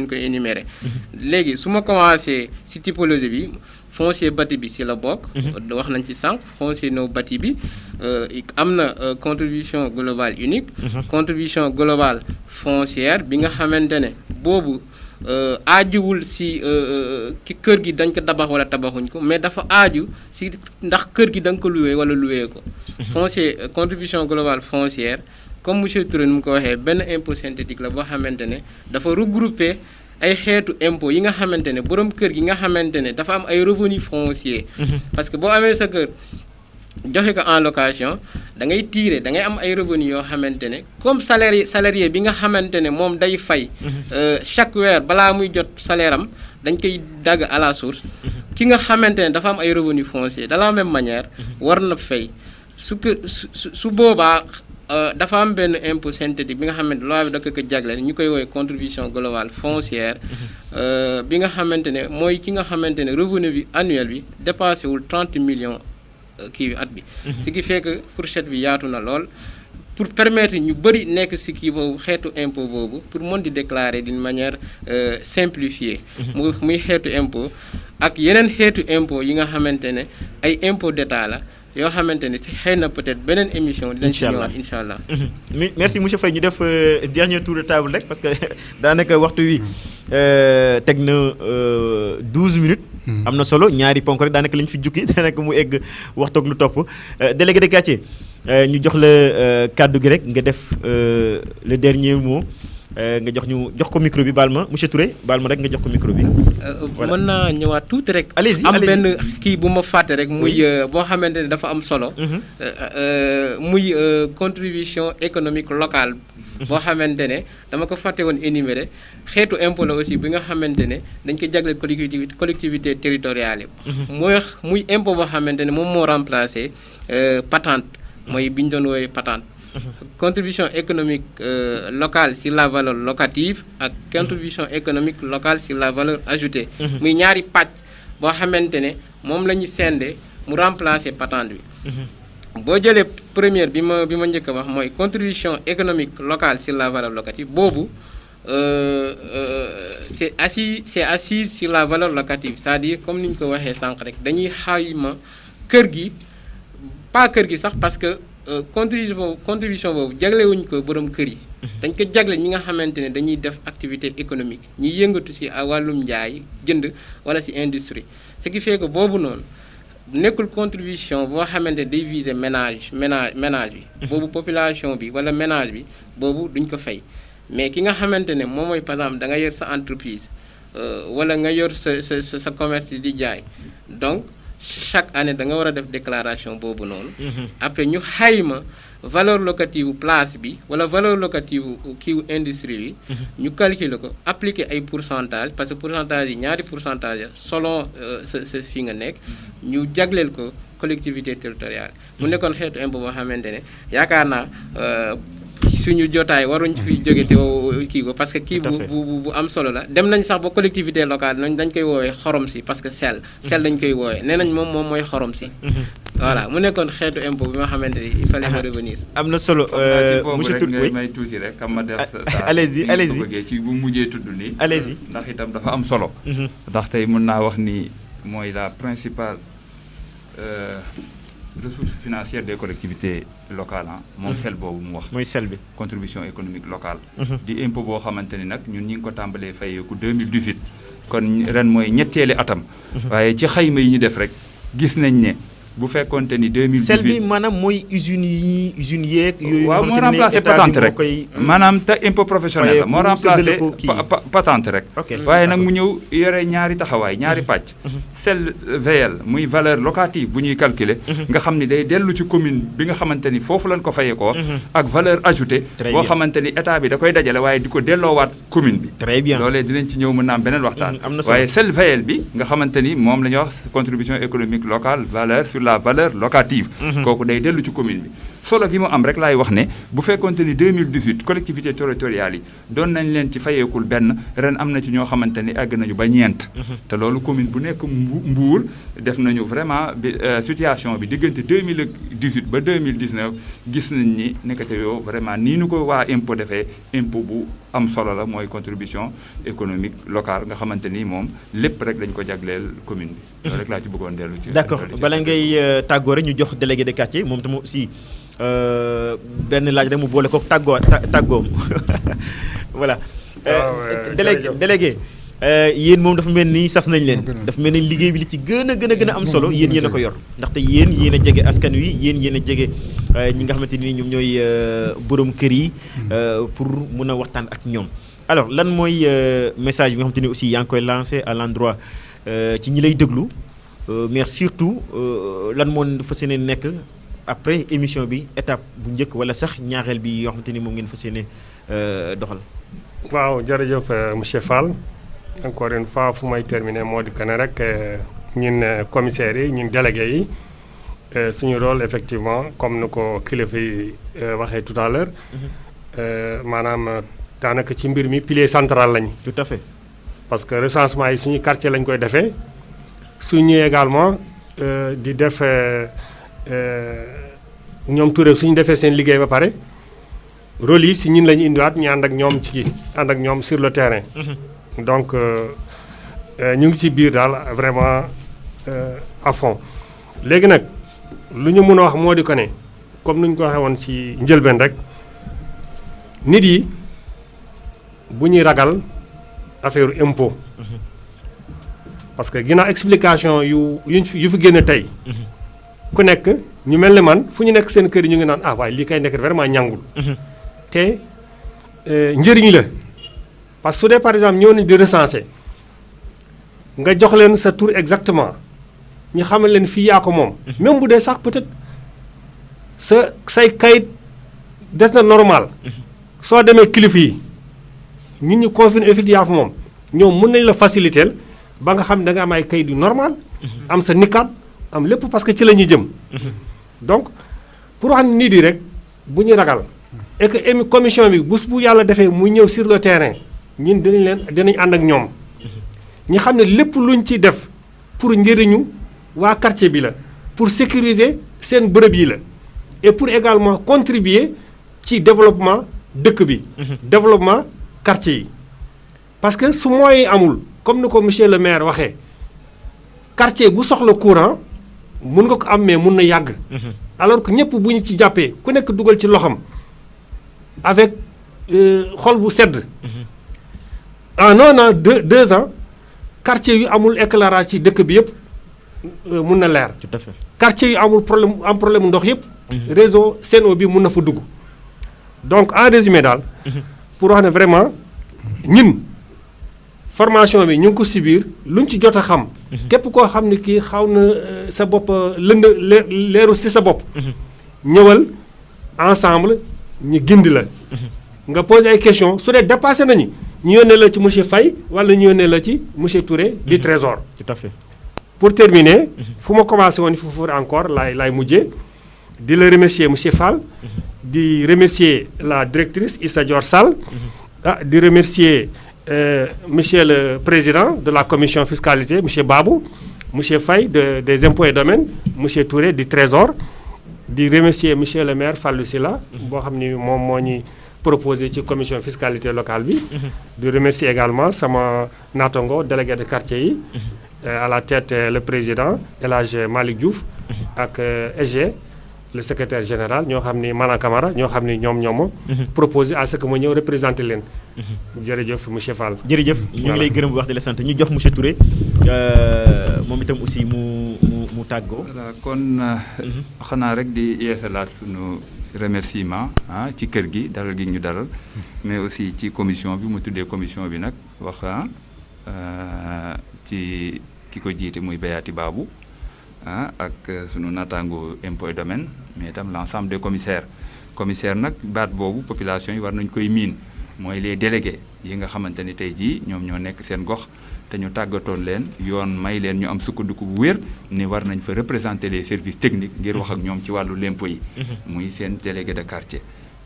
ko énumérer. léegi su ma commencé ci typologie bi. foncier bâti bi ci la bokk. wax nañ ci sànq foncier non bâti bi am na contribution globale unique. contribution globale foncière bi nga xamante ne boobu aajuwul ci ki kër gi dañ ko tabax wala tabaxuñ ko mais dafa aaju ci ndax kër gi da nga ko loué wala loué ko. foncier contribution globale foncière comme monsieur Touré nu mu ko waxee benn impôt synthétique la boo xamante ne dafa regrouper. ay xeetu impôt yi nga xamante ne borom kër gi nga xamante ne dafa am ay revenu foncier parce que boo amee sa kër joxe ko en location da ngay tirer da ngay am ay revenu yoo xamante ne comme salarié bi nga xamante ne moom day fay chaque weer balaa muy jot salaire am dañ koy dagg à la source ki nga xamante ne dafa am ay revenu foncier de la même manière war na fay su boobaa dafa am benn impôt synthétique bi nga xamante loi bi da ko jagleel ñu koy woowee contribution globale foncière bi nga xamante ne mooy ki nga xamante ne revenu bi annuel bi dépassé wul 30 millions kii bi at bi. ce qui fait que fourchette bi yaatu na lool pour permettre ñu bëri nekk ci kii boobu xeetu impôt boobu pour mën di déclarer d'une manière simplifiée. muy xeetu impôt ak yeneen xeetu impôt yi nga xamante ne ay impôt d'État la. yoo xamante ne xëy na peut-être beneen émission. dinañ ci ñëwaat incha allah. merci monsieur Faye ñu def dernier tour de table rek parce que daanaka waxtu wi teg na 12 minutes. am na solo ñaari ponk rek daanaka lañ fi jukki daanaka mu egg waxtoog lu topp délégué de quartier ñu jox la kàddu gi rek nga def le dernier mot. nga jox ko micro bi baal ma monsieur Touré baal ma rek nga jox ko micro bi. mën naa ñëwaat tuuti rek. allez-y am benn kii bu ma fàtte rek. muy boo xamante ne dafa am solo. muy contribution économique locale. boo xamante ne dama ko fàtte woon énumérer xeetu impôt la aussi bi nga xamante ne dañ ko jagleel collectivité territoriale yi. muy impôt boo xamante ne moom moo remplacé patente mooy bi ñu doon woowee patente. contribution économique locale sur la valeur locative ak contribution économique locale sur la valeur ajoutée. muy ñaari pàcc boo xamante ne moom la ñu sende mu remplacer patente bi. boo jëlee première bi ma njëkk a wax mooy contribution économique locale sur la valeur locative boobu c'est assise sur la valeur locative c'est-à-dire comme ni ñu ko waxee sànq rek dañuy xayma kër gi pas kër gi sax parce que. contribution boobu jaglewuñ ko borom kër yi. dañ ko jagle ñi nga xamante ne dañuy def activité économique ñi yëngatu ci wàllum njaay jënd wala ci industrie ce qui fait que boobu noonu nekkul contribution boo xamante day viser ménage bi. boobu population bi wala ménage bi boobu duñ ko fay mais ki nga xamante ne moom mooy par exemple da nga yor sa entreprise wala nga yor sa commerce di jaay donc. chaque année da nga war a def déclaration boobu noonu. après ñu xayma valeur locative place bi wala valeur locative kiiwu industrie bi. ñu calculer ko appliquer ay pourcentage parce que pourcentage yi ñaari pourcentage selon sa fi nga nekk. ñu jagleel ko collectivité territoriale. mu nekkoon xeetu impôt boo xamante ne yaakaar naa suñu jotaay waruñ fi jóge te kii ko parce que kii bu am solo la dem nañ sax ba collectivité locale dañ koy woowee xorom si parce que sel dañ koy woowee nee nañ moom mooy xorom si. voilà mu nekkoon xeetu impôt bi nga xamante ni il fallait me revenir. am na solo monsieur Touré ngay may tuuti rek xam ma def sa allez-y bëggee ci bu mujjee tudd nii. allez-y ndax itam dafa am solo. ndax tey mën naa wax ni mooy la principale ressource financière des collectivités locales moom sel boobu mu wax. mooy sel bi contribution économique locale. di impôt boo xamante ni nag ñun ñi ngi ko tàmbalee fayeeku 2018 kon ren mooy ñetteeli atam. waaye ci xayma yi ñu def rek gis nañ ne bu fekkoonte ni 2018 sel bi maanaam mooy usines yeeg. yooyu waaw moo remplacé patente rek maanaam te impôt professionnel la moo remplacé patente rek. waaye nag mu ñëw yore ñaari taxawaay ñaari pàcc. celle VL muy valeur locative bu ñuy calculer nga xam ni day dellu ci commune bi nga xamante ni foofu lañ ko fayee ko ak valeur ajoutée boo xamante ni état bi da koy dajale waaye di ko delloowaat commune bi très bien loolee dinañ ci ñëw mën na am beneen waxtaan am na solo waaye celle VL bi nga xamante ni moom la ñuy wax contribution économique locale valeur sur la valeur locative kooku day dellu ci commune bi solo gi mu am rek laay wax ne bu fekkonte ni 2018 collectivités territoriales yi doon nañ leen ci fayeekul benn ren am na ci ñoo xamante ni àgg nañu ba ñeent te loolu commune bu nekk Mbour def nañu vraiment bi situation bi diggante 2018 ba 2019 gis nañ ni nekkate yoo vraiment nii nu ko waa impôt defee impôt bu am solo la mooy contribution économique locale nga xamante ni moom lépp rek dañ ko jagleel commune bi loolu rek laa ci bëggoon dellu ci d'accord bala ngay tàggoo rek ñu jox délégué de quartier moom tam aussi benn laaj rek mu boole ko tàggoom voilà délégué yéen moom dafa mel ni sas nañ leen dafa mel ni liggéey bi li ci gën a am solo yéen a ko yor ndaxte yéen a jege askan wi yéen a jege ñi nga xamante ni ñoom ñooy borom kër yi pour mun a waxtaan ak ñoom alors lan mooy message bi nga xamante ni aussi yaa ngi koy lancé à l'endroit ci ñi lay déglu mais surtout lan moo fas yéene nekk après émission bi étape bu njëkk wala sax ñaareel bi yoo xamante ni moom ngeen fas yéene doxal. waaw jërëjëf monsieur Fall encore une fois fu may terminer moo di que ne rek ñun commissaires yi ñun délégués yi suñu rôle effectivement comme ni ko kilifa yi waxee tout à l'heure maanaam daanaka ci mbir mi pilier central lañu. tout à fait. parce que recensement yi suñu quartier lañ koy defee suñu également di def ñoom Touré suñu defee seen liggéey ba pare rôle yi si ñun la ñu indiwaat ñu ànd ak ñoom ci ànd ak ñoom sur le terrain. donc ñu ngi ci biir daal vraiment à fond. léegi nag lu ñu mën a wax moo di ko ne comme ni ñu ko waxee woon ci njëlbeen rek nit yi bu ñuy ragal affaire impôt. parce que ginnaaw explication yu fi génne tey. ku nekk ñu mel ne man fu ñu nekk seen kër yi ñu ngi naan ah waaye lii kay nekk vraiment ñàngul. te njëriñ la parce que su dee par exemple ñëw nañu di recenser nga jox leen sa tur exactement ñu xamal leen fii yaa ko moom. même bu dee sax peut-être say kayit des na normal. soo demee kilifa yi ñun ñu confirmer effectivement yaa fa moom ñoom mën nañ la faciliter ba nga xam da nga am ay kayit yu normal. am sa niqab am lépp parce que ci la ñuy jëm. donc pour wax nit yi rek bu ñu ragal. et que commission bi bés bu yàlla defee muy ñëw sur le terrain ñun dinañ ànd ak ñoom. ñi xam ne lépp luñ ci def pour njëriñu waa quartier bi la pour sécuriser seen bërëb yi la et pour également contribuer ci développement dëkk bi. développement quartier yi. parce que su moyens amul comme ni ko monsieur le maire waxee quartier bu soxla courant mun nga ko am mais mun na yàgg. alors que ñëpp bu ñu ci jàppee ku nekk dugal ci loxam avec xol bu sedd. en un an 2 ans quartier yu amul éclairage ci dëkk bi yëpp mun na leer. tout à fait quartier yu amul problème ndox yëpp. réseau Sen'Eau bi mun na fa dugg. donc en résumé daal. pour wax ne vraiment ñun formation bi ñu ngi ko si biir luñ ci jot a xam. képp koo xam ne kii xaw na sa bopp leeru si sa bopp. ñëwal ensemble ñu gindi la. nga poser ay questions su dee dépassé nañu ñu yónnee la ci monsieur Faye wala ñu yónnee la ci monsieur Touré du Trésor. tout à fait. pour terminer fu ma commencé woon foofu encore laay mujjee di la remercier monsieur Fall. di remercier la directrice Issa Dior Sall. di remercier monsieur le président de la commission fiscalité monsieur Babou. monsieur Faye des impôts et domaines monsieur Touré du Trésor. di remercier monsieur le maire Fallou Sylla boo xam ni moom moo ñuy proposé ci commission fiscalité locale bi. di remercier également sama naatango délégué de quartier yi. à la tête le président El Hadj Malick Diouf. ak SG le secrétaire général ñoo xam ni Malang Camara ñoo xam ni ñoom proposé à ce que ma ñëw représenté leen. jërëjëf monsieur Fall. jërëjëf ñu ngi lay gërëm bu wax di la sant ñu jox monsieur Touré moom itam aussi mu tàggoo. voilà kon xanaa rek di yeesalaat sunu remerciement ci kër gi dalal gi ñu dalal mais aussi ci commission bi mu tuddee commission bi nag wax ci ki ki ko jiite muy Bayati Babou ak sunu naataango impôt et domaine mais itam l'ensemble des commissaires nag baat boobu population yi war nañ koy miin mooy les délégués yi nga xamante ni tey jii ñoom ñoo nekk seen gox te ñu tàggatoon leen yoon may leen ñu am sukkandiku bu wér ni war nañ fa représenter les services techniques ngir wax ak ñoom ci wàllu l'impôt yi muy seen délégué de quartier.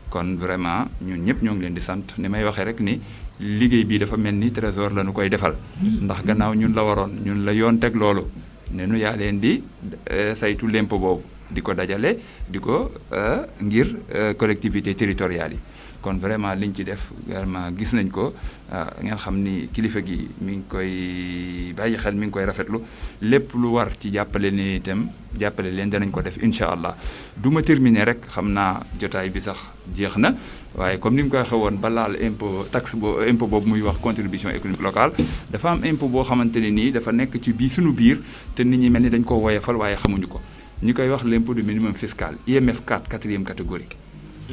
kon vraiment ñun ñëpp ñoo ngi leen di sant ni may waxee rek ni liggéey bi dafa mel ni trésor la ñu koy defal ndax gannaaw ñun la waroon ñun la yoon teg loolu ne nu yaa leen di saytu l'impôt boobu di ko dajale di ko ngir collectivité territoriales yi kon vraiment liñ ci def vraiment gis nañ ko ngeen xam ni kilifa gi mi ngi koy bàyyi xel mi ngi koy rafetlu lépp lu war ci jàppale ni itam jàppale leen danañ ko def incha allah du ma terminer rek xam naa jotaay bi sax jeex na waaye comme ni mu koy waxee woon ba laal impôt taxe impôt boobu muy wax contribution économique locale dafa am impôt boo xamante ne nii dafa nekk ci biir suñu biir te nit ñi mel ni dañ ko woyofal waaye xamuñu ko ñi koy wax l'impôt du minimum fiscal IMF 4 quatrième catégorie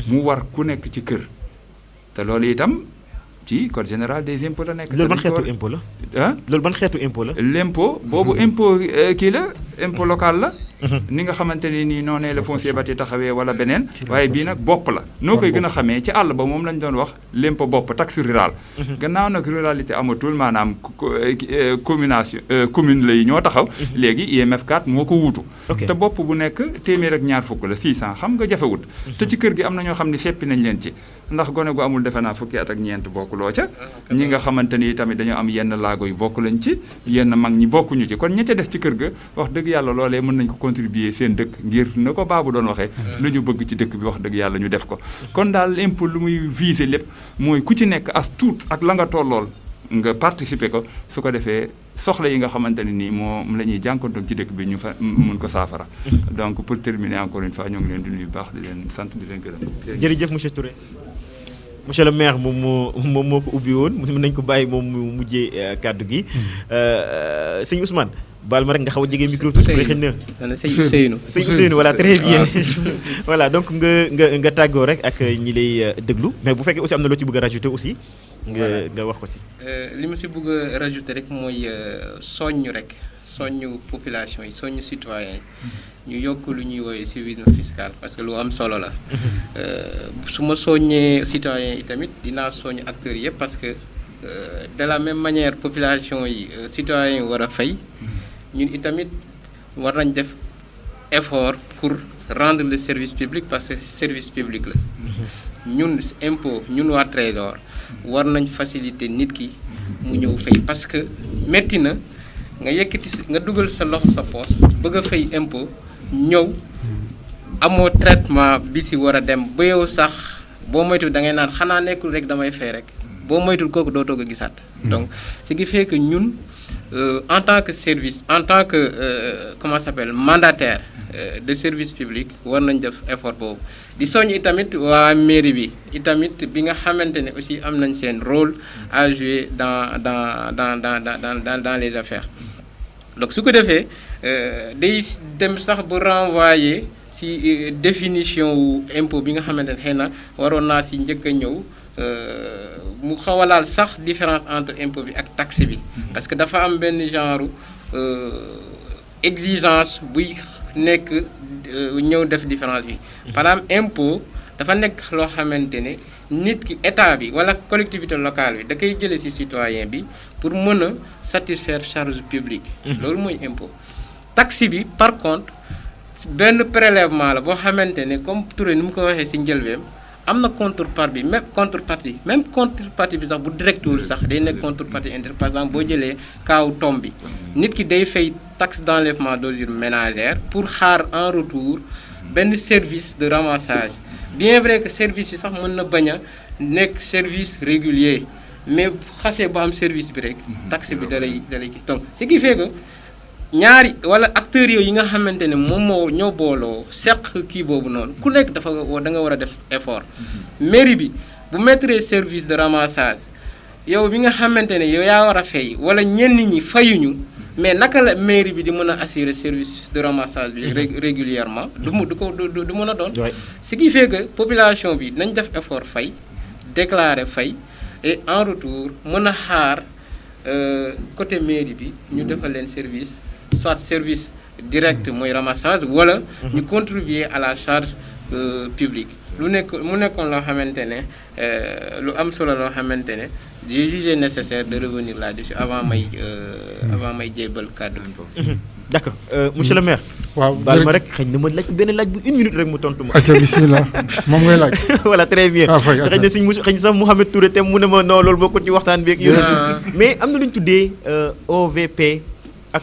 mu war ku nekk ci kër te loolu itam ci code général des impôts la nekk. loolu ban xeetu impôt la. loolu ban xeetu impôt la. l'impôt boobu impôt kii la impôt local la. ni nga xamante ne nii noonee la foncier bâti taxawee wala beneen. waaye bii nag bopp la. noo koy gën a xamee ci àll ba moom lañ doon wax l'impôt bopp taxe rurale. gannaaw nag ruralité amatul maanaam commune la yi ñoo taxaw. léegi IMF 4 moo ko wuutu. te bopp bu nekk téeméer ak ñaar fukk la 600 xam nga jafewut. te ci kër gi am na ñoo xam ne seppi nañ leen ci. ndax gone gu amul defe naa fukki at ak ñeent bokkuloo ca ñi nga xamante ni tamit dañoo am yenn laago yu bokk lañ ci yenn mag ñi bokkuñu ci kon ña ca des ci kër ga wax dëgg yàlla loolee mën nañ ko contribuer seen dëkk ngir na ko baabu doon waxee lu ñu bëgg ci dëkk bi wax dëgg yàlla ñu def ko kon daal impôt lu muy viser lépp mooy ku ci nekk as tuut ak la nga tollool nga participer ko su ko defee soxla yi nga xamante ne nii moom la ñuy jànkoontoog ci dëkk bi ñu fa mun ko saafara donc pour terminer encore une fois ñoo ngi leen di nuyu bu baax di leen sant di leen gërëm. jërëjëf monsieur Touré. monsieur le maire moom moo ko ubbi woon mën nañ ko bàyyi moom mu mujjee kàddu gi sëñ Ousmane baal ma rek nga xaw a jege micro tuuti xëy na sëñ Ousseynou voilà très bien voilà donc nga tàggoo rek ak ñi lay déglu mais bu fekkee aussi am na loo ci bëgg a rajouter aussi nga wax ko si li ma si bëgg a rajouter rek mooy soññ population yi soññ citoyen yi ñu yokk lu ñuy woowee civisme fiscal parce que lu am solo la su ma soññee citoyen yi tamit dinaa soññ acteurs yëpp parce que de la même manière population yi citoyen yi war a fay ñun itamit war nañ def effort pour rendre le service public parce que service public la ñun impôt ñun waa Trésor war nañ faciliter nit ki mu ñëw fay parce que metti na nga yëkkati nga dugal sa loxo sa poche bëgg a fay impôt ñëw amoo traitement bi si war a dem ba yow sax boo moytul da ngay naan xanaa nekkul rek damay fay rek boo moytul kooku dootoo ko gisaat. donc ce qui fait que ñun en tant que service en tant que comment ça s'appelle mandataire de service public war nañ def effort boobu di soññ itamit waa mairie bi itamit bi nga xamante ne aussi am nañ seen rôle à jouer dans les affaires. donc su ko defee day dem sax bu renvoyer ci définition wu impôt bi nga xamante ne xëy na waroon naa si njëkk a ñëw mu xaw a laal sax différence entre impôt bi ak taxe bi parce que dafa am benn genre exigence buy nekk ñëw def différence bi par exemple impôt dafa nekk loo xamante ne nit ki état bi wala collectivité locale bi da koy jëlee ci citoyen bi pour mën a satisfaire charge publique loolu mooy impôt taxe bi par contre benn prélèvement la boo xamante ne comme Touré ni mu ko waxee ci njëlbeen am na contrepartie même contrepartie bi sax bu directul sax day nekk contrepartie indirect par exemple boo jëlee kaaw tomb bi nit ki day fay taxe d'enlèvement d'ordures ménagères pour xaar en retour benn service de ramassage bien vrai que service yi sax mën na bañ a nekk service régulier mais xasee ba am service bi rek taxe bi dalay donc ce qui fait que ñaari wala acteurs yooyu yi nga xamante ne moom moo ñoo booloo seq kii boobu noonu ku nekk da nga war a def effort mairie bi bu mettre service de ramassage yow bi nga xamante ne yow yaa war a fay wala ñenn ñi fayuñu mais naka la mairie bi di mën a assurer service de ramassage bi régulièrement du mën a doon ce qui fait que population bi nañ def effort fay déclarer fay et en retour mën a xaar côté mairie bi ñu defal leen service soit service direct mooy ramassage wala ñu contribuer à la charge publique mu nekkoon loo xamante ne lu am solo loo xamante ne j'ai jugé nécessaire de revenir là-dessus avant may jébbal kàddu bi. d'accord monsieur le maire. waaw baal ma rek xëy na ma laaj benn laaj bu 1 minute rek mu tontu ma. acca bismillah moom ngay laaj. voilà très bien. xëy na suñ xëy na sax Mouhamed Touré te mu ne ma non loolu bokkul ci waxtaan bi ak yooyu. mais am na lu ñu tuddee OVP ak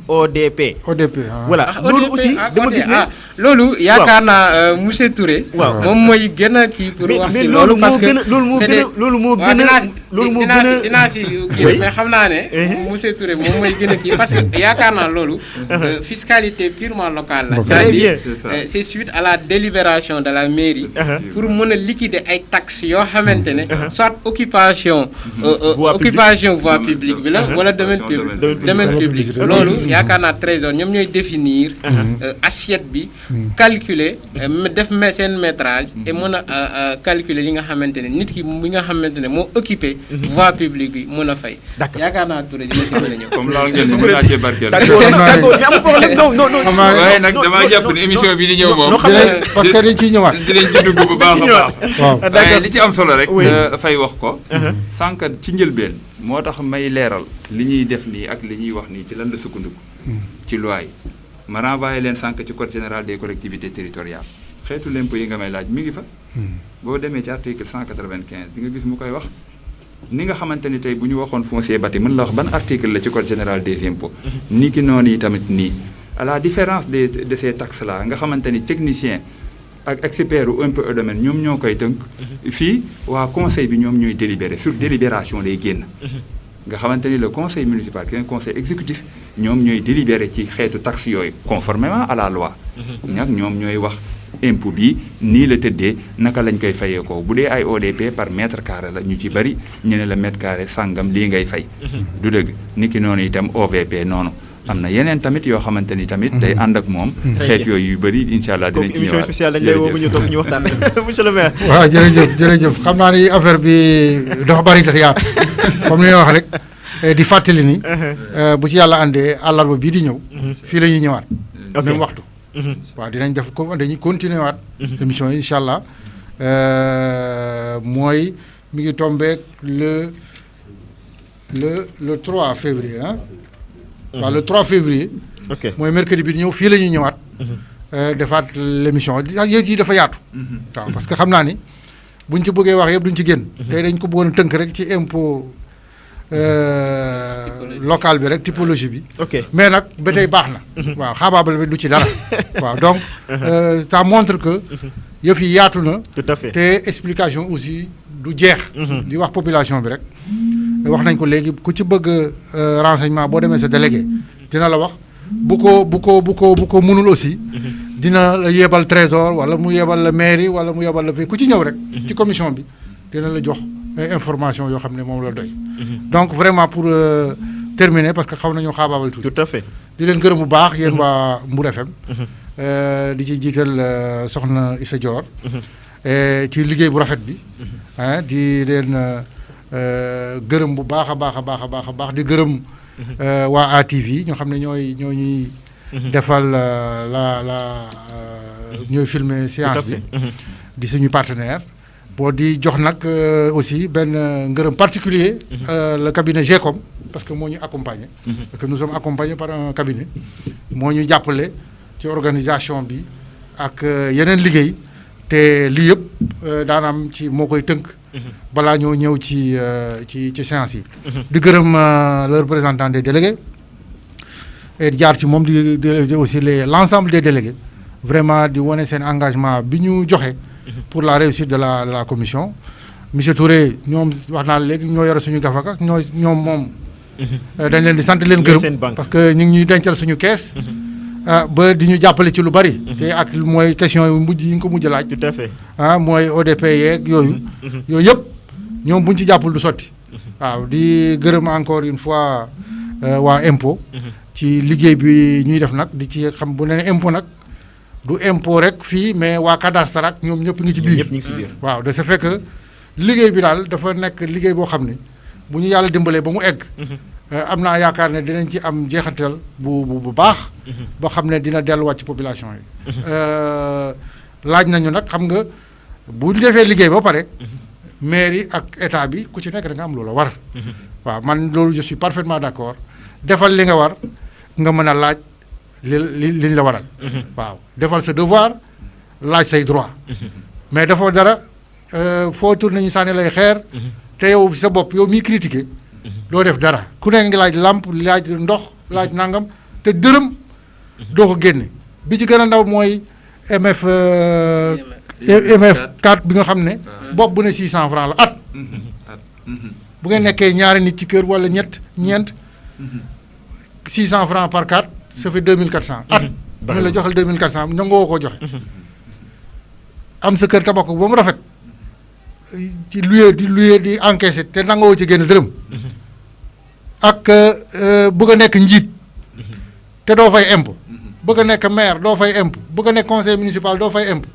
ODP. voilà loolu aussi dama gis ne. loolu yaakaar naa monsieur Touré. waaw moom mooy gën a kii pour wax ci loolu parce que loolu moo gën a dinaa si kii mais xam naa ne monsieur Touré moom mooy gën a kii parce que yaakaar naa loolu fiscalité purement locale la c'est-à-dire c'est suite à la délibération de la mairie pour mën a liquider ay taxes yoo xamante ne soit occupation voie publique bi la wala domaine public loolu yaakaar naa trésor ñoom ñooy définir assiette bi calculer def seen métrage et mën a calculer li nga xamante ne nit ki bi nga xamante ne moo occupé voie publique bi mën a fay. d'accord yaakaar naa Touré dina si mën a ñëw. comme laal ngeen ba mu laajtee barkeel. d'accord mais am problème non. waaye nag damaa jàpp ne émission bi di ñëw moom. parce que dañ ciy ñëwaat. dinañ ci dugg bu baax a baax. waaw waaye li ci am solo rek. fay wax ko. sànq ci njëlbeen moo tax may leeral li ñuy def nii ak li ñuy wax nii ci lan la sukkandiku. ci loi yi ma renvoyé leen sànq ci code général des collectivités territoriales xeetu l'impôt yi nga may laaj mi ngi fa. boo demee ci article 195 di nga gis mu koy wax ni nga xamante ni tey bu ñu waxoon foncier bâti mën la wax ban article la ci code général des impôts. ni ki noonu yi tamit nii à la différence de ces taxes là nga xamante ni technicien ak expert u impôt et domaine ñoom ñoo koy tënk. fii waa conseil bi ñoom ñooy délibéré sur délibération lay génn. nga xamante ni le conseil municipal qui est un conseil exécutif ñoom ñooy délibéré ci xeetu taxe yooyu conformément à la loi. nag ñoom ñooy wax impôt bi nii la tëddee naka lañ koy fayee ko bu dee ay ODP par mètre carré la ñu ci bari ñu ne la mètre carré sàngam lii ngay fay. du dëgg ni ki noonu itam OVP noonu. am na yeneen tamit yoo xamante ni tamit day ànd ak moom. xeet yooyu yu bëri incha allah dinañ ci ñëwaat émission spéciale dañ lay woo bu ñu toog ñu waxtaan monsieur le maire. waaw jërëjëf xam naa ni affaire bi dafa bari te yaatu comme ni wax rek di fàttali ni. bu ci yàlla àndee àllarba bii di ñëw. fii la ñuy ñëwaat. même waxtu. waaw dinañ def ko dañuy continuer waat. émission yi incha allah mooy mi ngi tombeek le 3 février ah. waaw le 3 février. ok mooy mercredi bi ñëw fii la ñuy ñëwaat. defaat l' émission yëpp yi dafa yaatu. waaw parce que xam naa ni buñ ci bëggee wax yëpp duñ ci génn. tey dañ ko bëggoon tënk rek ci impôt local bi rek typologie bi. ok mais nag ba tey baax na. waaw xaabaabal bi du ci dara. waaw donc ça montre que yëf yi yaatu na. tout à fait te explication aussi du jeex. di wax population bi rek. wax nañ ko léegi ku ci bëgg renseignement boo demee sa délégué dina la wax bu ko mënul aussi dina la yebal trésor wala mu yebal la mairie wala mu yebal la fii ku ci ñëw rek ci commission bi dina la jox information yoo xam ne moom la doy donc vraiment pour terminer parce que xaw nañoo xaabaabal tuuti tout à fait di leen gërëm bu baax yéen waa Mbour FM di ci jiital soxna Issa Dior ci liggéey bu rafet bi di leen gërëm bu baax a baax di gërëm waa ATV ñoo xam ne ñoo ñuy defal ñooy filmer séance bi di suñu partenaire boo di jox nag aussi benn ngërëm particulier le cabinet GECOM parce que moo ñu accompagné parce que nous sommes accompagnés par un cabinet moo ñu jàppale ci organisation bi ak yeneen liggéey te lii yëpp daanaam ci moo koy tënk balaa ñoo ñëw ci séance yi di gërëm le représentant des délégués et jaar ci moom di aussi l'ensemble des délégués vraiment di wane seen engagement bi ñu joxe pour la réussite de la commission monsieur Touré ñoom wax naa léegi ñoo yore suñu gafaka ñoom moom dañ leen di sant leen gërëm parce que ñu ngi ñuy dencal suñu kees ba di ñu jàppale ci lu bari. te ak mooy question yu mujj yi nga ko mujj laaj. tout à fait mooy ODP yeeg yooyu. yooyu yëpp ñoom bu ñu ci jàppul du sotti. waaw di gërëm encore une fois waa impôt. ci liggéey bi ñuy def nag di ci xam bu ne impôt nag du impôt rek fii mais waa cadastre ak ñoom ñëpp ngi ci biir. ñëpp ñu ngi ci biir. waaw de ce fait que liggéey bi daal dafa nekk liggéey boo xam ne bu ñu yàlla dimbalee ba mu egg. am naa yaakaar ne dinañ ci am jeexantal bu baax. boo xam ne dina delluwaat ci population yi. laaj nañu nag xam nga bu ñu defee liggéey ba pare. mairie ak état bi ku ci nekk da nga am loola war. waaw man loolu je suis parfaitement d'accord defal li nga war nga mën a laaj liñ la waral. waaw defal sa devoir laaj say droit. mais dafa dara foo tourné ñu sànni lay xeer. te yow sa bopp yow miy critiquer doo def dara ku nekk ngi laaj làmp laaj ndox laaj nangam te dërëm doo ko génne bi ci gën a ndaw mooy MF 4 bi nga xam ne bopp bu ne 600 francs la at. bu ngeen nekkee ñaari nit ci kër wala ñeent 600 francs par 4 ça fait 2400 at. ñu la joxal 2400 nangoo ko joxe. am sa kër tabax ko ba mu rafet ci luye di encaissé te nangoo ci génn dërëm. ak bëgg a nekk njiit te doo fay impôt. bëgg a nekk maire doo fay impôt bëgg a nekk conseil municipal doo fay impôt.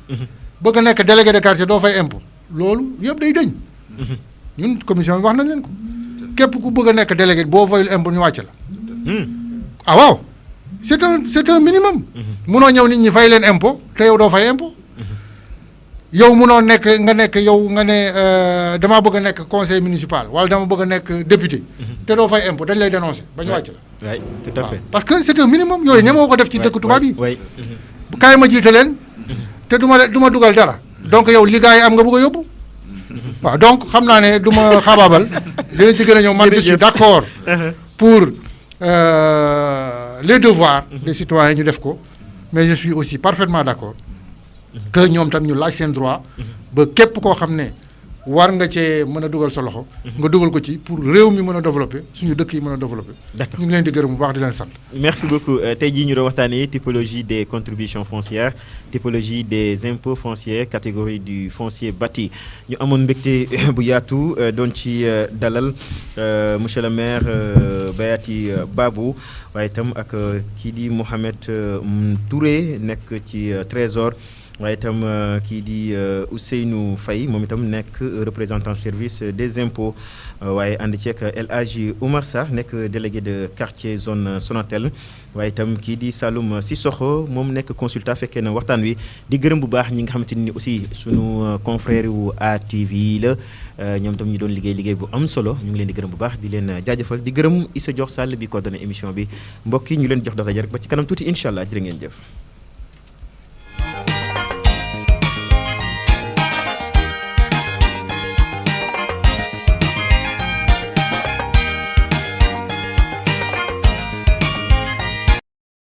bëgg a nekk délégué de quartier doo fay impôt loolu yëpp day dëñ. ñun commission bi wax nañ leen ko képp ku bëgg a nekk délégué boo fayul impôt ñu wàcc la. ah waaw c'est un minimum. munoo ñëw nit ñi fay leen impôt te yow doo fay impôt. yow munoo nekk nga ne damaa bëgg a nekk conseil municipal wala dama bëgg a nekk député. te doo fay impôt dañ lay dénoncer ba ñu wàcc la. oui tout à fait parce que c'est un minimum yooyu ñemoo ko def ci dëkk tubaab yi. bu kaay ma jiite leen te du ma dugal dara. donc yow li gars yi am nga bëgg a yóbbu. waaw donc xam naa ne du ma xaabaabal dinañ ci gën a ñëw man je suis d'accord pour les devoirs des citoyens ñu def ko mais je suis aussi parfaitement d'accord que ñoom tam ñu laaj seen droit ba képp koo xam ne war nga cee mën a dugal sa loxo nga dugal ko ci pour réew mi mën a développer suñu dëkk yi mën a développer. D'accord. ñu ngi leen di gërëm bu baax di leen sant. merci beaucoup tey jii ñu doon waxtaanee typologie des contributions foncières typologie des impôts fonciers catégorie du foncier bâti ñu amoon mbégte bu yaatu doon ci dalal monsieur le maire Bayati Babou waaye itam ak kii di Mohamed Touré nekk ci trésor waaye itam kii di Ousseynou Faye moom itam nekk représentant service des impôts waaye ànd ceeg El Hadji Oumar Sarr nekk délégué de quartier zone Sonatel waaye itam kii di Saloum Sissoko moom nekk consultant fekkee na waxtaan wi di gërëm bu baax ñi nga xamante ni aussi sunu confrère wu ATV la ñoom itam ñu doon liggéey bu am solo ñu ngi leen di gërëm bu baax di leen jaajëfal di gërëm Issa Dior Sall bi coordonné émission bi mbokk yi ñu leen jox dafa rek ba ci kanam tuuti incha allah jërë ngeen jëf.